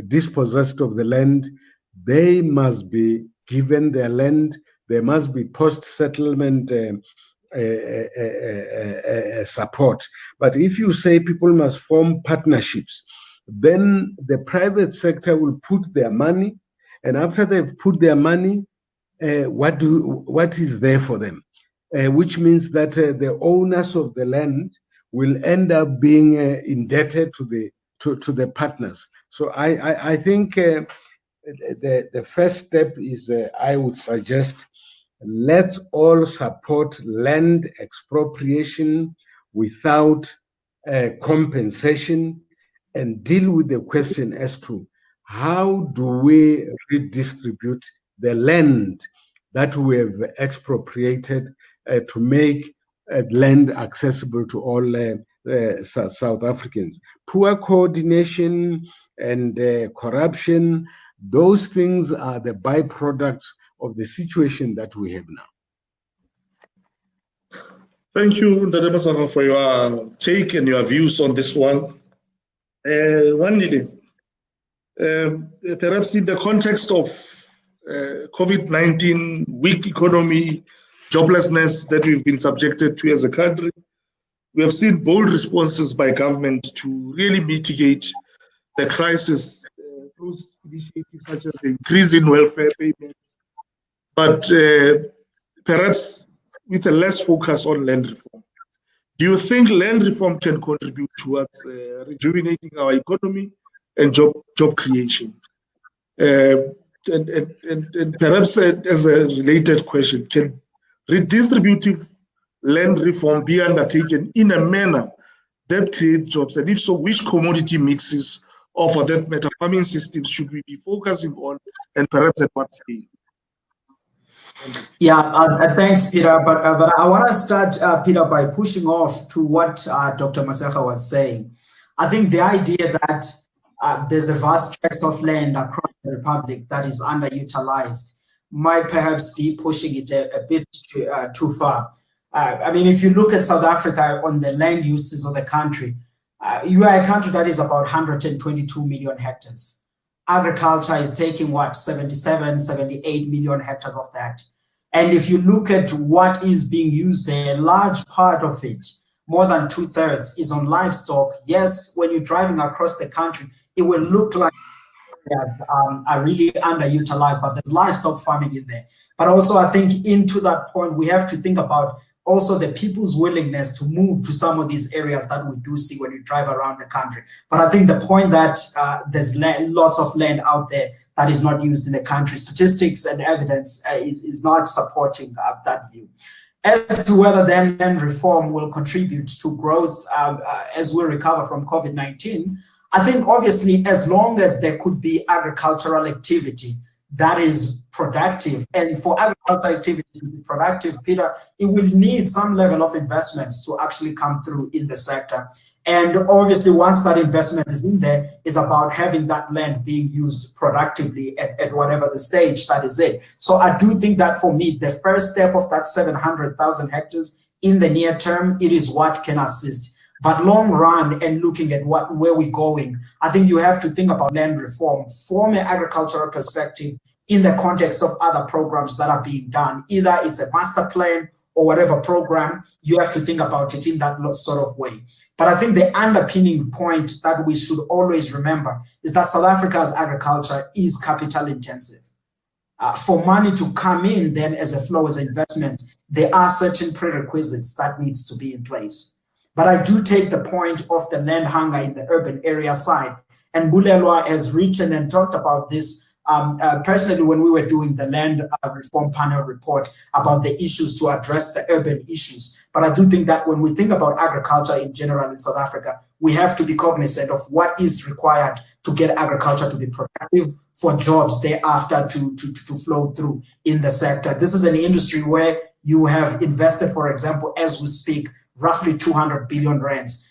dispossessed of the land, they must be given their land. There must be post-settlement support. But if you say people must form partnerships, then the private sector will put their money, and after they've put their money, what is there for them? Which means that the owners of the land will end up being indebted to the partners. So I think the first step is, I would suggest, let's all support land expropriation without compensation, and deal with the question as to how do we redistribute the land that we have expropriated to make land accessible to all South Africans. Poor coordination and corruption, those things are the byproducts of the situation that we have now. Thank you, Ndate Masaka, for your take and your views on this one. Wandile, perhaps in the context of COVID-19, weak economy, joblessness that we've been subjected to as a country, we have seen bold responses by government to really mitigate the crisis through initiatives such as the increase in welfare payments, but perhaps with a less focus on land reform. Do you think land reform can contribute towards rejuvenating our economy and job creation? And perhaps as a related question, can redistributive land reform be undertaken in a manner that creates jobs? And if so, which commodity mixes or for that matter, farming systems should we be focusing on, and perhaps at what scale? Yeah, thanks, Peter. But I want to start, Peter, by pushing off to what Dr. Motshekga was saying. I think the idea that there's a vast stretch of land across the Republic that is underutilized might perhaps be pushing it a bit too far. I mean, if you look at South Africa on the land uses of the country, you are a country that is about 122 million hectares. Agriculture is taking, what, 77, 78 million hectares of that. And if you look at what is being used there, a large part of it, more than 2/3, is on livestock. Yes, when you're driving across the country, it will look like are really underutilized, but there's livestock farming in there. But also, I think into that point, we have to think about also the people's willingness to move to some of these areas that we do see when you drive around the country. But I think the point that there's lots of land out there that is not used in the country, statistics and evidence is not supporting that view. As to whether then land reform will contribute to growth as we recover from COVID-19, I think obviously as long as there could be agricultural activity that is productive, and for agricultural activity to be productive, Peter, it will need some level of investments to actually come through in the sector. And obviously once that investment is in there, it's about having that land being used productively at whatever the stage that is it. So I do think that for me, the first step of that 700,000 hectares in the near term, it is what can assist. But long run and looking at where we're going, I think you have to think about land reform from an agricultural perspective in the context of other programs that are being done. Either it's a master plan or whatever program, you have to think about it in that sort of way. But I think the underpinning point that we should always remember is that South Africa's agriculture is capital intensive. For money to come in then as a flow, as investments, there are certain prerequisites that needs to be in place. But I do take the point of the land hunger in the urban area side. And Bulelwa has written and talked about this personally when we were doing the land reform panel report about the issues to address the urban issues. But I do think that when we think about agriculture in general in South Africa, we have to be cognizant of what is required to get agriculture to be productive for jobs thereafter to flow through in the sector. This is an industry where you have invested, for example, as we speak, roughly 200 billion rands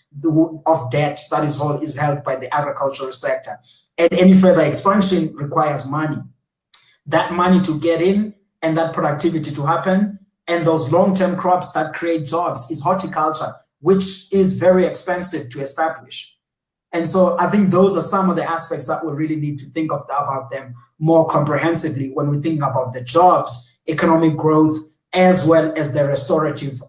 of debt that is held by the agricultural sector. And any further expansion requires money. That money to get in and that productivity to happen and those long-term crops that create jobs is horticulture, which is very expensive to establish. And so I think those are some of the aspects that we really need to think about them more comprehensively when we think about the jobs, economic growth, as well as the restorative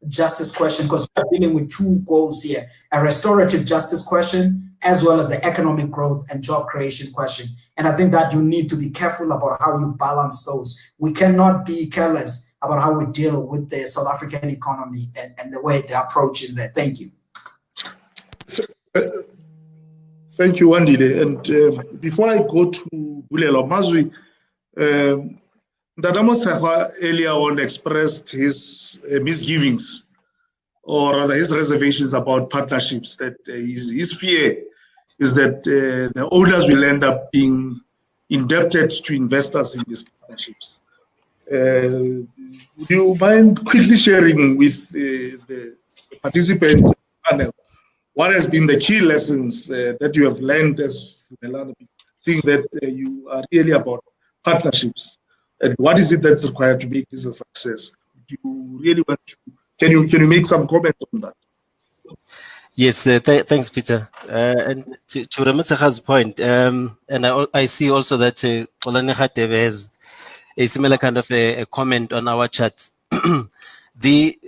justice question, because we're dealing with two goals here, a restorative justice question, as well as the economic growth and job creation question. And I think that you need to be careful about how you balance those. We cannot be careless about how we deal with the South African economy and the way they approach it there. Thank you. Thank you, Wandile. And before I go to Bulelwa Mazwi, Ndata Motshekga earlier on expressed his misgivings, or rather his reservations about partnerships, that his fear is that the owners will end up being indebted to investors in these partnerships. Would you mind quickly sharing with the participants panel what has been the key lessons that you have learned as Vumelana, seeing that you are really about partnerships? And what is it that's required to make this a success? Do you really want to? Can you make some comment on that? Yes, thanks, Peter. And to Ramotshekga's point, and I see also that Xolani Radebe has a similar kind of a comment on our chat. The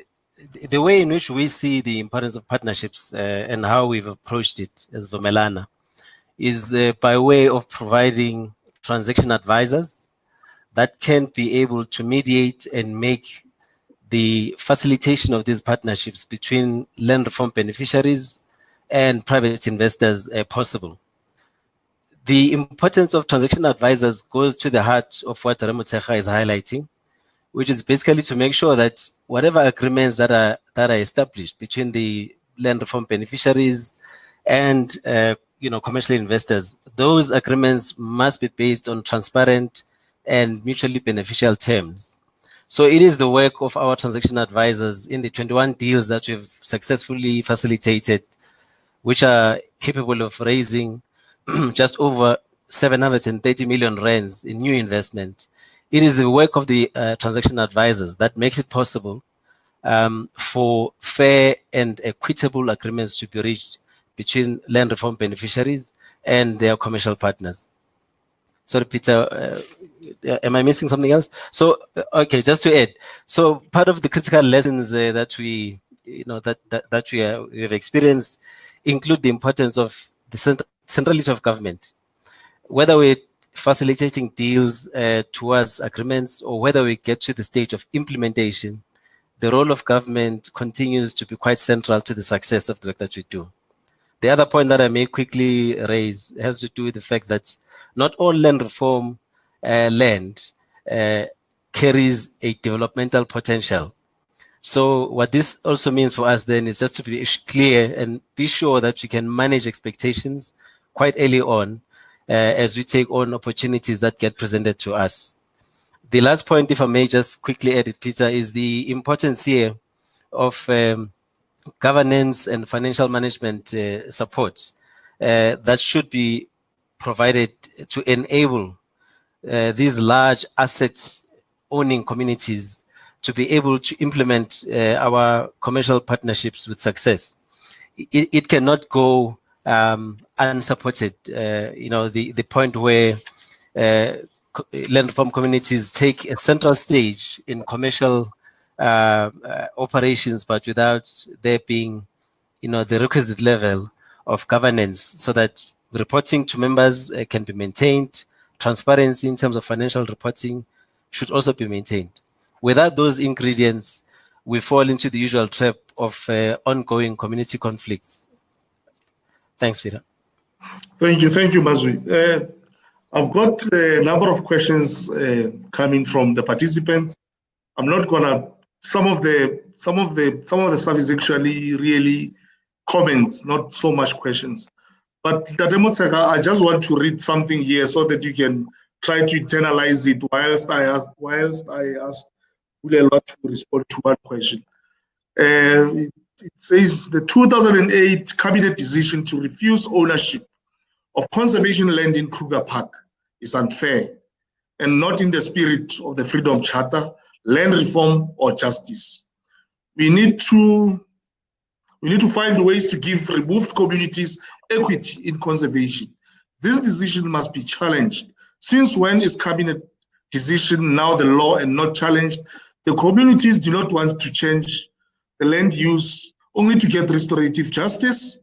way in which we see the importance of partnerships and how we've approached it as Vumelana is by way of providing transaction advisors that can be able to mediate and make the facilitation of these partnerships between land reform beneficiaries and private investors possible. The importance of transaction advisors goes to the heart of what Ramotshekga is highlighting, which is basically to make sure that whatever agreements that are established between the land reform beneficiaries and commercial investors, those agreements must be based on transparent and mutually beneficial terms. So it is the work of our transaction advisors in the 21 deals that we've successfully facilitated, which are capable of raising just over 730 million rands in new investment. It is the work of the transaction advisors that makes it possible for fair and equitable agreements to be reached between land reform beneficiaries and their commercial partners. Sorry, Peter, am I missing something else? So, okay, just to add, so part of the critical lessons that we, that we have experienced include the importance of the centrality of government, whether we're facilitating deals towards agreements or whether we get to the stage of implementation. The role of government continues to be quite central to the success of the work that we do. The other point that I may quickly raise has to do with the fact that not all land reform land carries a developmental potential. So what this also means for us then is just to be clear and be sure that we can manage expectations quite early on as we take on opportunities that get presented to us. The last point, if I may just quickly add it, Peter, is the importance here of governance and financial management support that should be provided to enable these large assets owning communities to be able to implement our commercial partnerships with success. It cannot go unsupported. The point where land reform communities take a central stage in commercial operations, but without there being, the requisite level of governance, so that reporting to members can be maintained. Transparency in terms of financial reporting should also be maintained. Without those ingredients, we fall into the usual trap of ongoing community conflicts. Thanks, Peter. Thank you, Mazwi. I've got a number of questions coming from the participants. I'm not gonna. Some of the stuff is actually really comments, not so much questions. But Tate Motshekga, I just want to read something here so that you can try to internalize it whilst I ask Bulelwa to respond to one question. It says the 2008 cabinet decision to refuse ownership of conservation land in Kruger Park is unfair and not in the spirit of the Freedom Charter, land reform, or justice. We need to find ways to give removed communities equity in conservation. This decision must be challenged. Since when is cabinet decision now the law and not challenged? The communities do not want to change the land use only to get restorative justice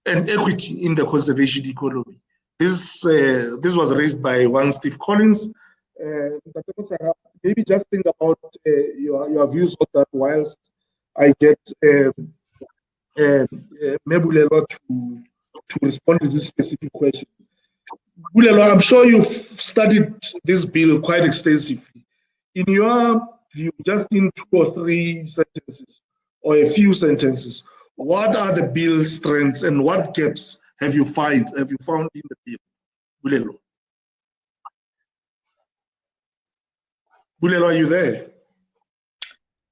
and equity in the conservation economy. This was raised by one Steve Collins. Maybe just think about your views on that whilst I get Bulelwa to respond to this specific question. Bulelwa, I'm sure you've studied this bill quite extensively. In your view, just in 2 or 3 sentences or a few sentences, what are the bill's strengths and what gaps have you found in the bill? Bulelwa. Bulelwa, are you there?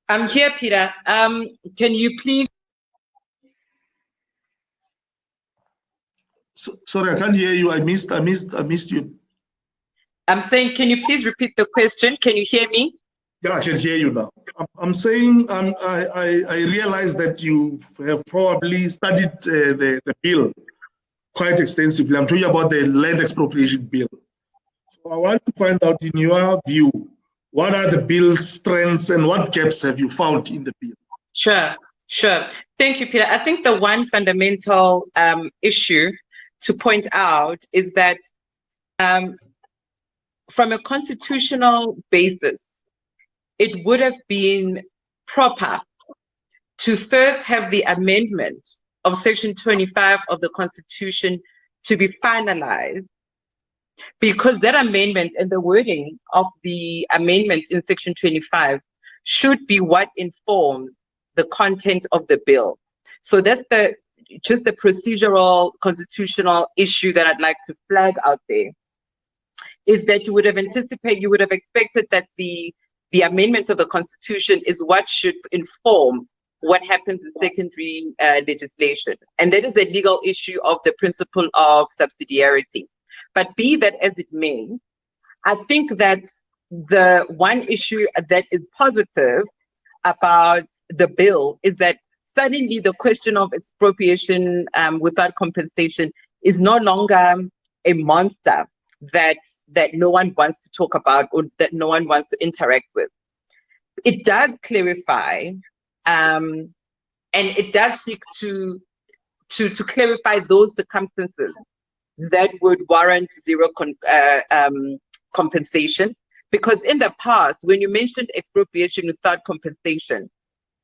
I'm here, Peter. Can you please? Sorry, I can't hear you. I missed you. I'm saying, can you please repeat the question? Can you hear me? Yeah, I can hear you now. I'm saying I realize that you have probably studied the bill quite extensively. I'm talking about the land expropriation bill. So I want to find out, in your view, what are the bill's strengths and what gaps have you found in the bill? Sure. Thank you, Peter. I think the one fundamental issue to point out is that from a constitutional basis, it would have been proper to first have the amendment of Section 25 of the Constitution to be finalized, because that amendment and the wording of the amendment in Section 25 should be what informs the content of the bill. So that's just a procedural constitutional issue that I'd like to flag out there is that you would have expected that the amendment of the Constitution is what should inform what happens in secondary legislation. And that is a legal issue of the principle of subsidiarity. But be that as it may, I think that the one issue that is positive about the bill is that suddenly the question of expropriation without compensation is no longer a monster that no one wants to talk about or that no one wants to interact with. It does clarify, and it does seek to clarify those circumstances that would warrant zero compensation. Because in the past, when you mentioned expropriation without compensation,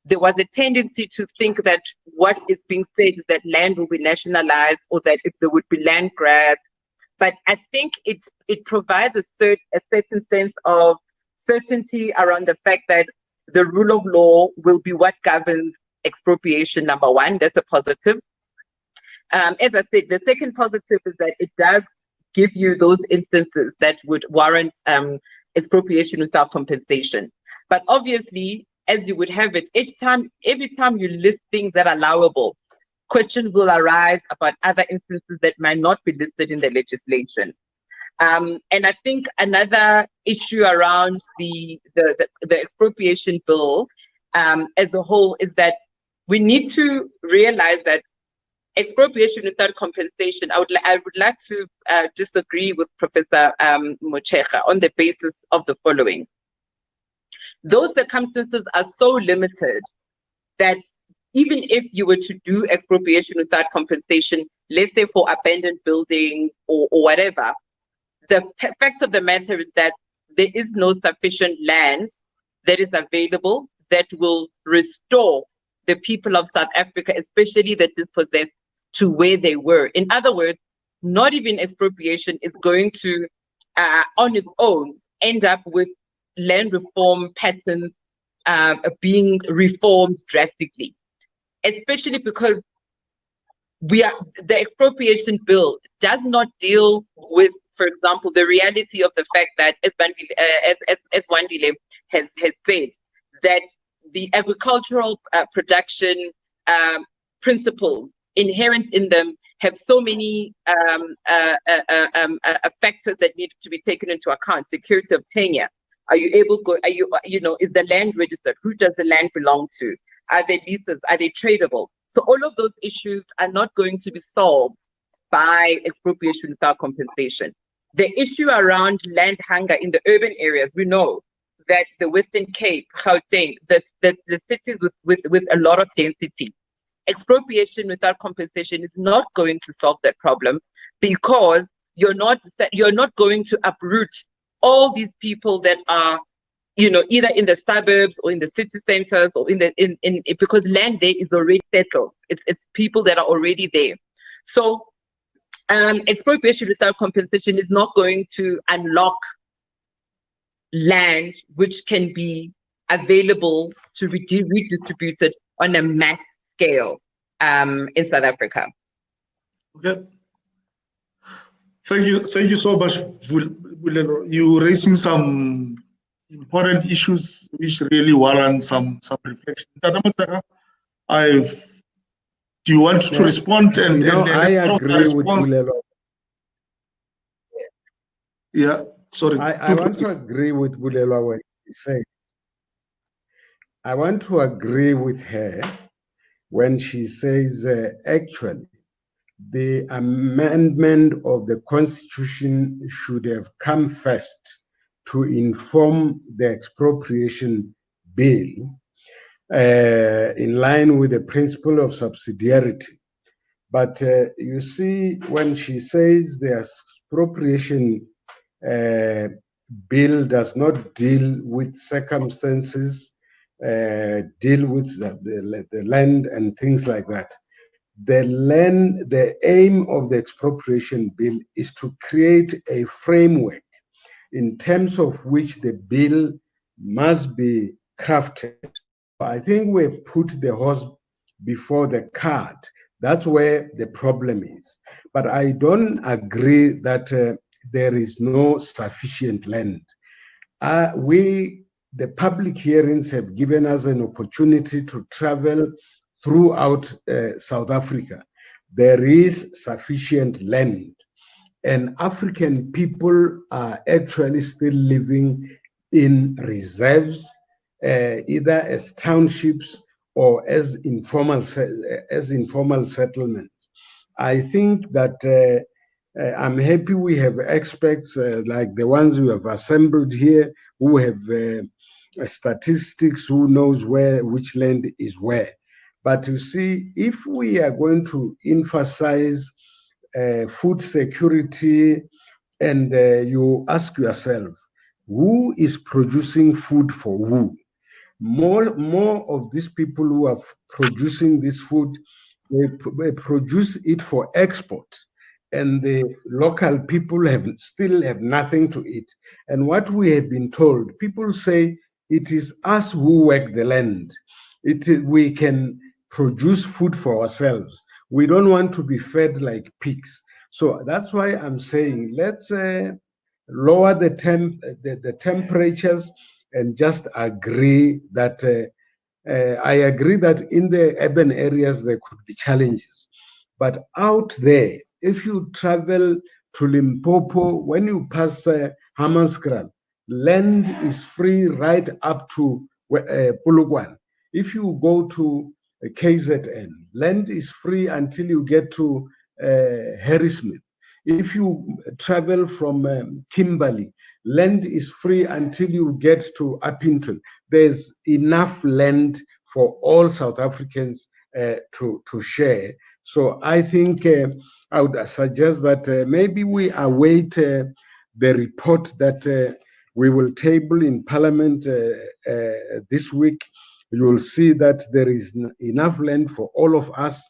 there was a tendency to think that what is being said is that land will be nationalized or that if there would be land grabs. But I think it provides a certain sense of certainty around the fact that the rule of law will be what governs expropriation, number one. That's a positive. As I said, the second positive is that it does give you those instances that would warrant expropriation without compensation. But obviously, as you would have it, every time you list things that are allowable, questions will arise about other instances that might not be listed in the legislation. And I think another issue around the expropriation bill as a whole is that we need to realize that expropriation without compensation, I would like to disagree with Professor Motshekga on the basis of the following. Those circumstances are so limited that even if you were to do expropriation without compensation, let's say for abandoned buildings or whatever, the fact of the matter is that there is no sufficient land that is available that will restore the people of South Africa, especially the dispossessed, to where they were. In other words, not even expropriation is going to, on its own, end up with land reform patterns being reformed drastically, especially because the expropriation bill does not deal with, for example, the reality of the fact that, as Wandile has said, that the agricultural production principles inherent in them have so many factors that need to be taken into account. Security of tenure. Are you able to, is the land registered? Who does the land belong to? Are they leases? Are they tradable? So all of those issues are not going to be solved by expropriation without compensation. The issue around land hunger in the urban areas, we know that the Western Cape, Gauteng, the cities with a lot of density, expropriation without compensation is not going to solve that problem, because you're not going to uproot all these people that are, either in the suburbs or in the city centers or because land there is already settled. It's people that are already there. So expropriation without compensation is not going to unlock land which can be available to be redistributed on a mass scale in South Africa. Okay. Thank you so much, Bulelo. You're raising some important issues which really warrant some reflection. Do you want to respond? I agree with Bulelo. Yeah, sorry. I want to agree with Bulelo when he said. I want to agree with her when she says actually the amendment of the Constitution should have come first to inform the expropriation bill in line with the principle of subsidiarity. But you see, when she says the expropriation bill does not deal with circumstances, deal with the land and things like that. The aim of the expropriation bill is to create a framework in terms of which the bill must be crafted. I think we've put the horse before the cart. That's where the problem is. But I don't agree that there is no sufficient land. The public hearings have given us an opportunity to travel throughout South Africa. There is sufficient land, and African people are actually still living in reserves, either as townships or as informal settlements. I think that I'm happy we have experts like the ones who have assembled here, who have statistics, who knows which land is where. But you see, if we are going to emphasize food security, and you ask yourself, who is producing food for who? More of these people who are producing this food, they produce it for export, and the local people still have nothing to eat. And what we have been told, people say it is us who work the land. We can produce food for ourselves. We don't want to be fed like pigs. So that's why I'm saying let's lower the temperatures and just agree that I agree that in the urban areas there could be challenges, but out there, if you travel to Limpopo, when you pass Hammanskraal, land is free right up to Polokwane. If you go to KZN, land is free until you get to Harrismith. If you travel from Kimberley, land is free until you get to Appington. There's enough land for all South Africans to share. So I think I would suggest that maybe we await the report that we will table in Parliament this week. You will see that there is enough land for all of us,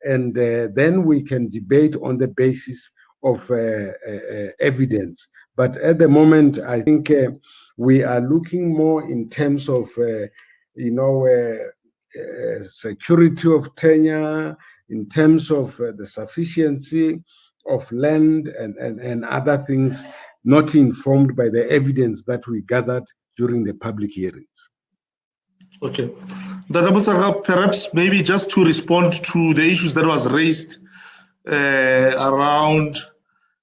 and then we can debate on the basis of evidence. But at the moment, I think we are looking more in terms of, security of tenure, in terms of the sufficiency of land and other things, not informed by the evidence that we gathered during the public hearings. Okay. Dr. Motshekga, perhaps maybe just to respond to the issues that was raised around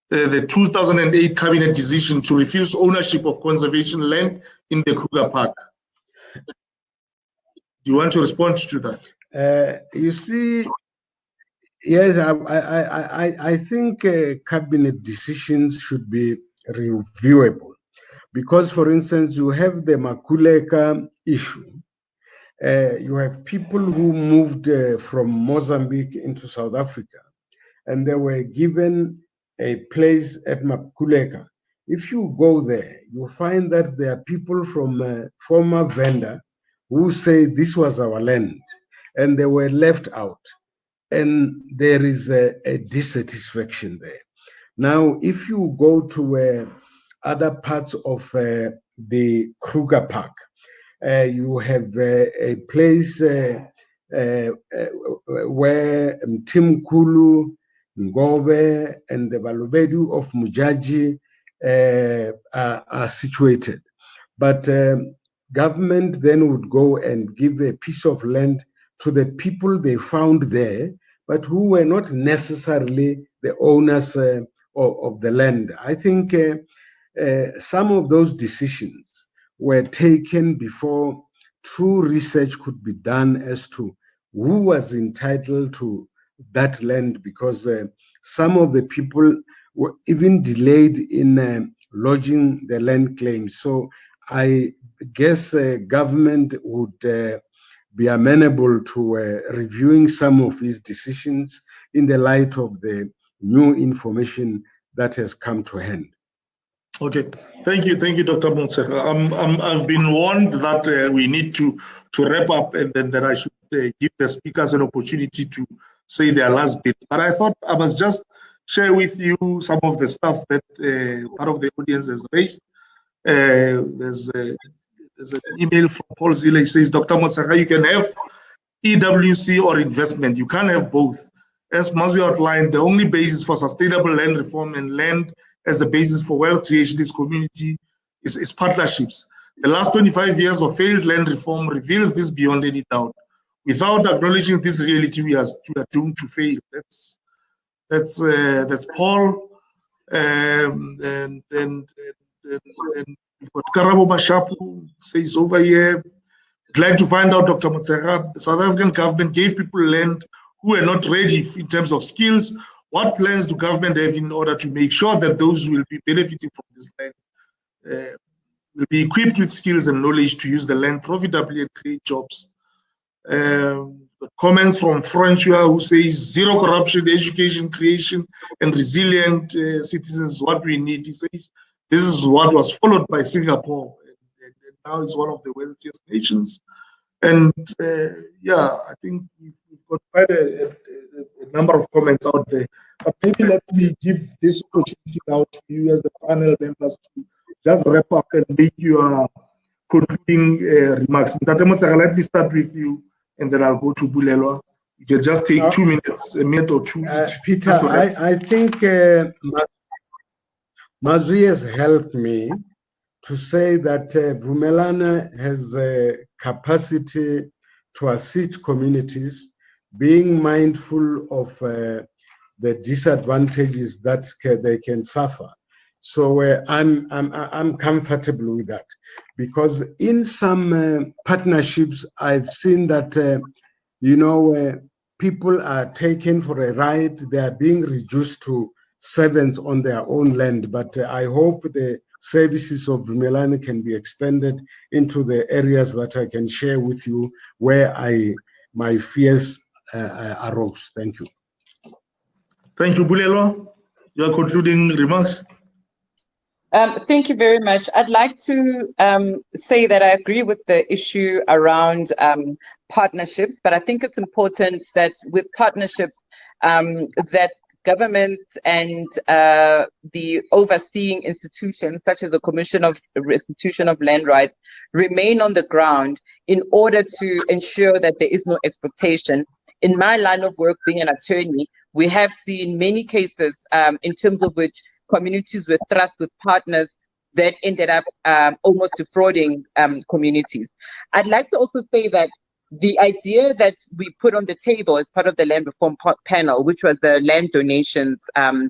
the 2008 cabinet decision to refuse ownership of conservation land in the Kruger Park. Do you want to respond to that? You see, yes, I think cabinet decisions should be reviewable, because, for instance, you have the Makuleka issue. You have people who moved from Mozambique into South Africa, and they were given a place at Makuleka. If you go there, you find that there are people from former Venda who say this was our land, and they were left out. And there is a dissatisfaction there. Now, if you go to other parts of the Kruger Park, you have a place where Mtimkulu, Ngove, and the Balobedu of Mujaji are situated. But government then would go and give a piece of land to the people they found there, but who were not necessarily the owners of the land. I think some of those decisions were taken before true research could be done as to who was entitled to that land, because some of the people were even delayed in lodging the land claims. So I guess government would be amenable to reviewing some of his decisions in the light of the new information that has come to hand. Okay, thank you, Dr. Motshekga. I've been warned that we need to wrap up, and then that I should give the speakers an opportunity to say their last bit. But I thought I must just share with you some of the stuff that part of the audience has raised. There's an email from Paul Zille. He says, Dr. Motshekga, you can have EWC or investment. You can't have both. as Mazwi outlined, the only basis for sustainable land reform and land as the basis for wealth creation is community, is partnerships. The last 25 years of failed land reform reveals this beyond any doubt. Without acknowledging this reality, we are doomed to fail. That's Paul, and we've got Karabo Mashapu says over here. Glad to find out, Dr. Motshekga, the South African government gave people land who are not ready in terms of skills. What plans do government have in order to make sure that those who will be benefiting from this land will be equipped with skills and knowledge to use the land profitably and create jobs? Comments from Francois, who says zero corruption, education, creation, and resilient citizens is what we need. He says this is what was followed by Singapore, and now it's one of the wealthiest nations. And yeah, I think we've got quite a number of comments out there. But maybe let me give this opportunity now to you as the panel members to just wrap up and make your concluding remarks. Ntate Motshekga, let me start with you, and then I'll go to Bulelwa. You can just take 2 minutes, a minute or two. Peter, I think Mazwi has helped me to say that Vumelane has a capacity to assist communities, being mindful of the disadvantages that they can suffer. So I'm comfortable with that, because in some partnerships I've seen that people are taken for a ride. They are being reduced to servants on their own land. But I hope the services of Vumelane can be extended into the areas that I can share with you where my fears arose. Thank you. Thank you, Bulelwa. Your concluding remarks. Thank you very much. I'd like to say that I agree with the issue around partnerships, but I think it's important that with partnerships that government and the overseeing institutions, such as the Commission of Restitution of Land Rights, remain on the ground in order to ensure that there is no exploitation. In my line of work, being an attorney, we have seen many cases in terms of which communities were thrust with partners that ended up almost defrauding communities. I'd like to also say that the idea that we put on the table as part of the land reform panel, which was the land donations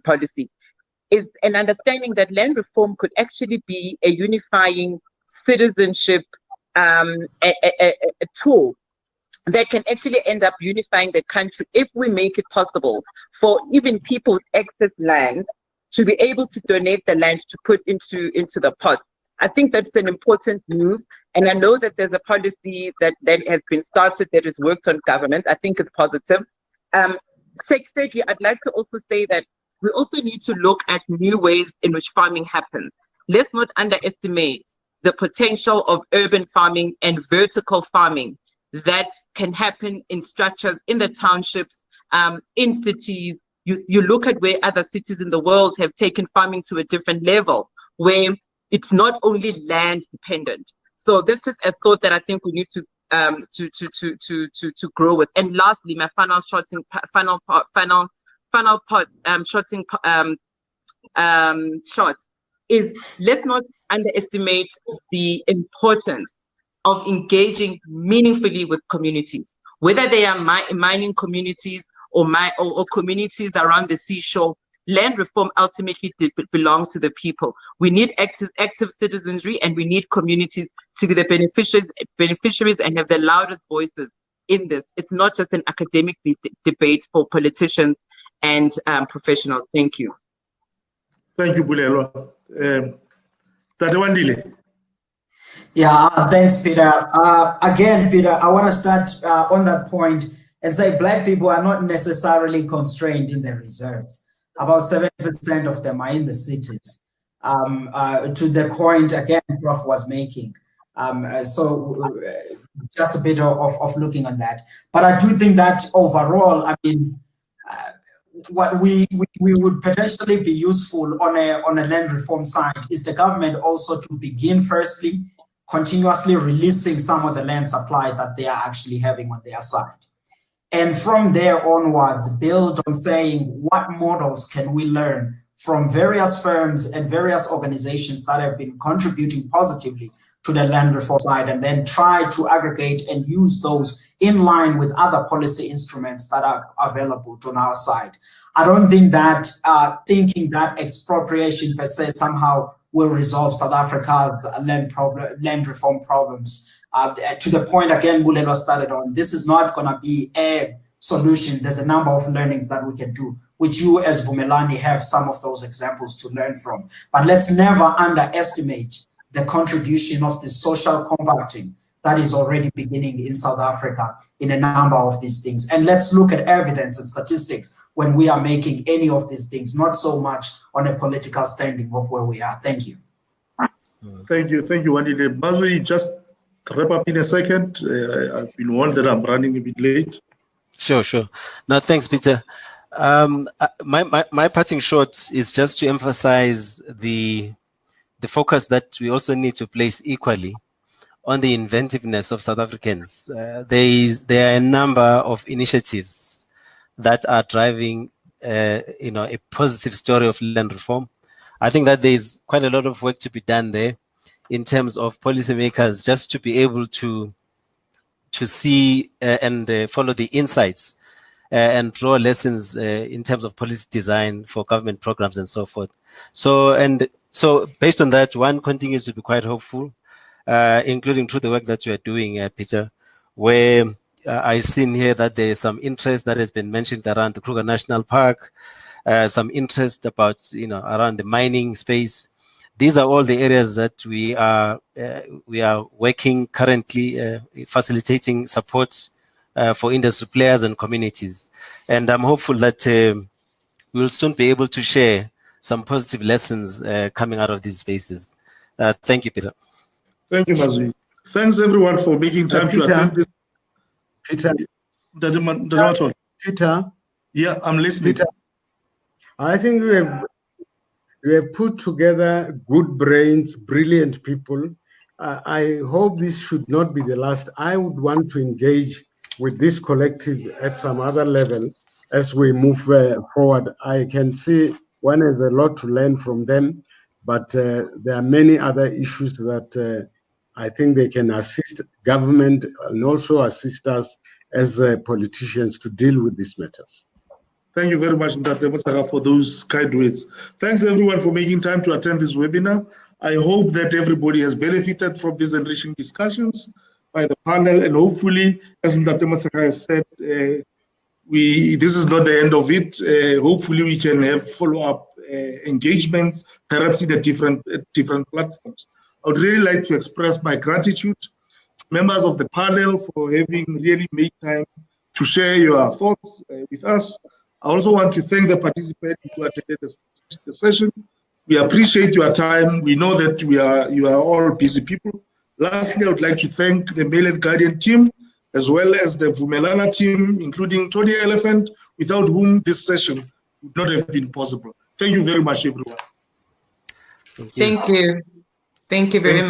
policy, is an understanding that land reform could actually be a unifying citizenship a tool that can actually end up unifying the country if we make it possible for even people with excess land to be able to donate the land to put into the pot. I think that's an important move. And I know that there's a policy that has been started that has worked on government. I think it's positive. Secondly, I'd like to also say that we also need to look at new ways in which farming happens. Let's not underestimate the potential of urban farming and vertical farming that can happen in structures, in the townships, in cities. You look at where other cities in the world have taken farming to a different level, where it's not only land dependent. So this is a thought that I think we need to grow with. And lastly, my final shot is, let's not underestimate the importance of engaging meaningfully with communities, whether they are mining communities or communities around the seashore. Land reform ultimately belongs to the people. We need active citizenry, and we need communities to be the beneficiaries and have the loudest voices in this. It's not just an academic debate for politicians and professionals. Thank you. Thank you, Bulelwa. Tatewandile. Yeah, thanks, Peter. Again, Peter, I want to start on that point and say Black people are not necessarily constrained in the reserves. About 70% of them are in the cities. To the point, again, Prof was making. So just a bit of looking on that. But I do think that overall, I mean, what we would potentially be useful on a land reform side is the government also to begin firstly continuously releasing some of the land supply that they are actually having on their side. And from there onwards, build on saying what models can we learn from various firms and various organizations that have been contributing positively to the land reform side, and then try to aggregate and use those in line with other policy instruments that are available on our side. I don't think that thinking that expropriation per se somehow will resolve South Africa's land reform problems. To the point, again, Bulelwa started on, this is not going to be a solution. There's a number of learnings that we can do, which you as Vumelani have some of those examples to learn from. But let's never underestimate the contribution of the social compacting that is already beginning in South Africa in a number of these things. And let's look at evidence and statistics when we are making any of these things, not so much on a political standing of where we are. Thank you. Thank you, Wandile. Mazwi, just wrap up in a second. I've been warned that I'm running a bit late. Sure. No, thanks, Peter. My parting shot is just to emphasize the focus that we also need to place equally on the inventiveness of South Africans. There are a number of initiatives that are driving a positive story of land reform. I think that there's quite a lot of work to be done there in terms of policymakers just to be able to see and follow the insights and draw lessons in terms of policy design for government programs and so forth. So based on that, one continues to be quite hopeful, including through the work that you are doing, Peter, where I've seen here that there is some interest that has been mentioned around the Kruger National Park, some interest about, around the mining space. These are all the areas that we are working currently, facilitating support for industry players and communities. And I'm hopeful that we will soon be able to share some positive lessons coming out of these spaces. Thank you, Peter. Thank you, Mazwi. Thanks, everyone, for making time to attend this. Peter. Yeah, I'm listening. Peter, I think we have put together good brains, brilliant people. I hope this should not be the last. I would want to engage with this collective at some other level as we move forward. I can see one has a lot to learn from them, but there are many other issues that I think they can assist government and also assist us as politicians to deal with these matters. Thank you very much, Ndate Masaka, for those kind words. Thanks, everyone, for making time to attend this webinar. I hope that everybody has benefited from these enriching discussions by the panel, and hopefully, as Ndate Masaka has said, this is not the end of it. Hopefully, we can have follow-up engagements, perhaps in the different platforms. I would really like to express my gratitude to members of the panel for having really made time to share your thoughts with us. I also want to thank the participants who attended the session. We appreciate your time. We know that you are all busy people. Lastly, I would like to thank the Mail and Guardian team, as well as the Vumelana team, including Tony Elephant, without whom this session would not have been possible. Thank you very much, everyone. Thank you. Thank you very much.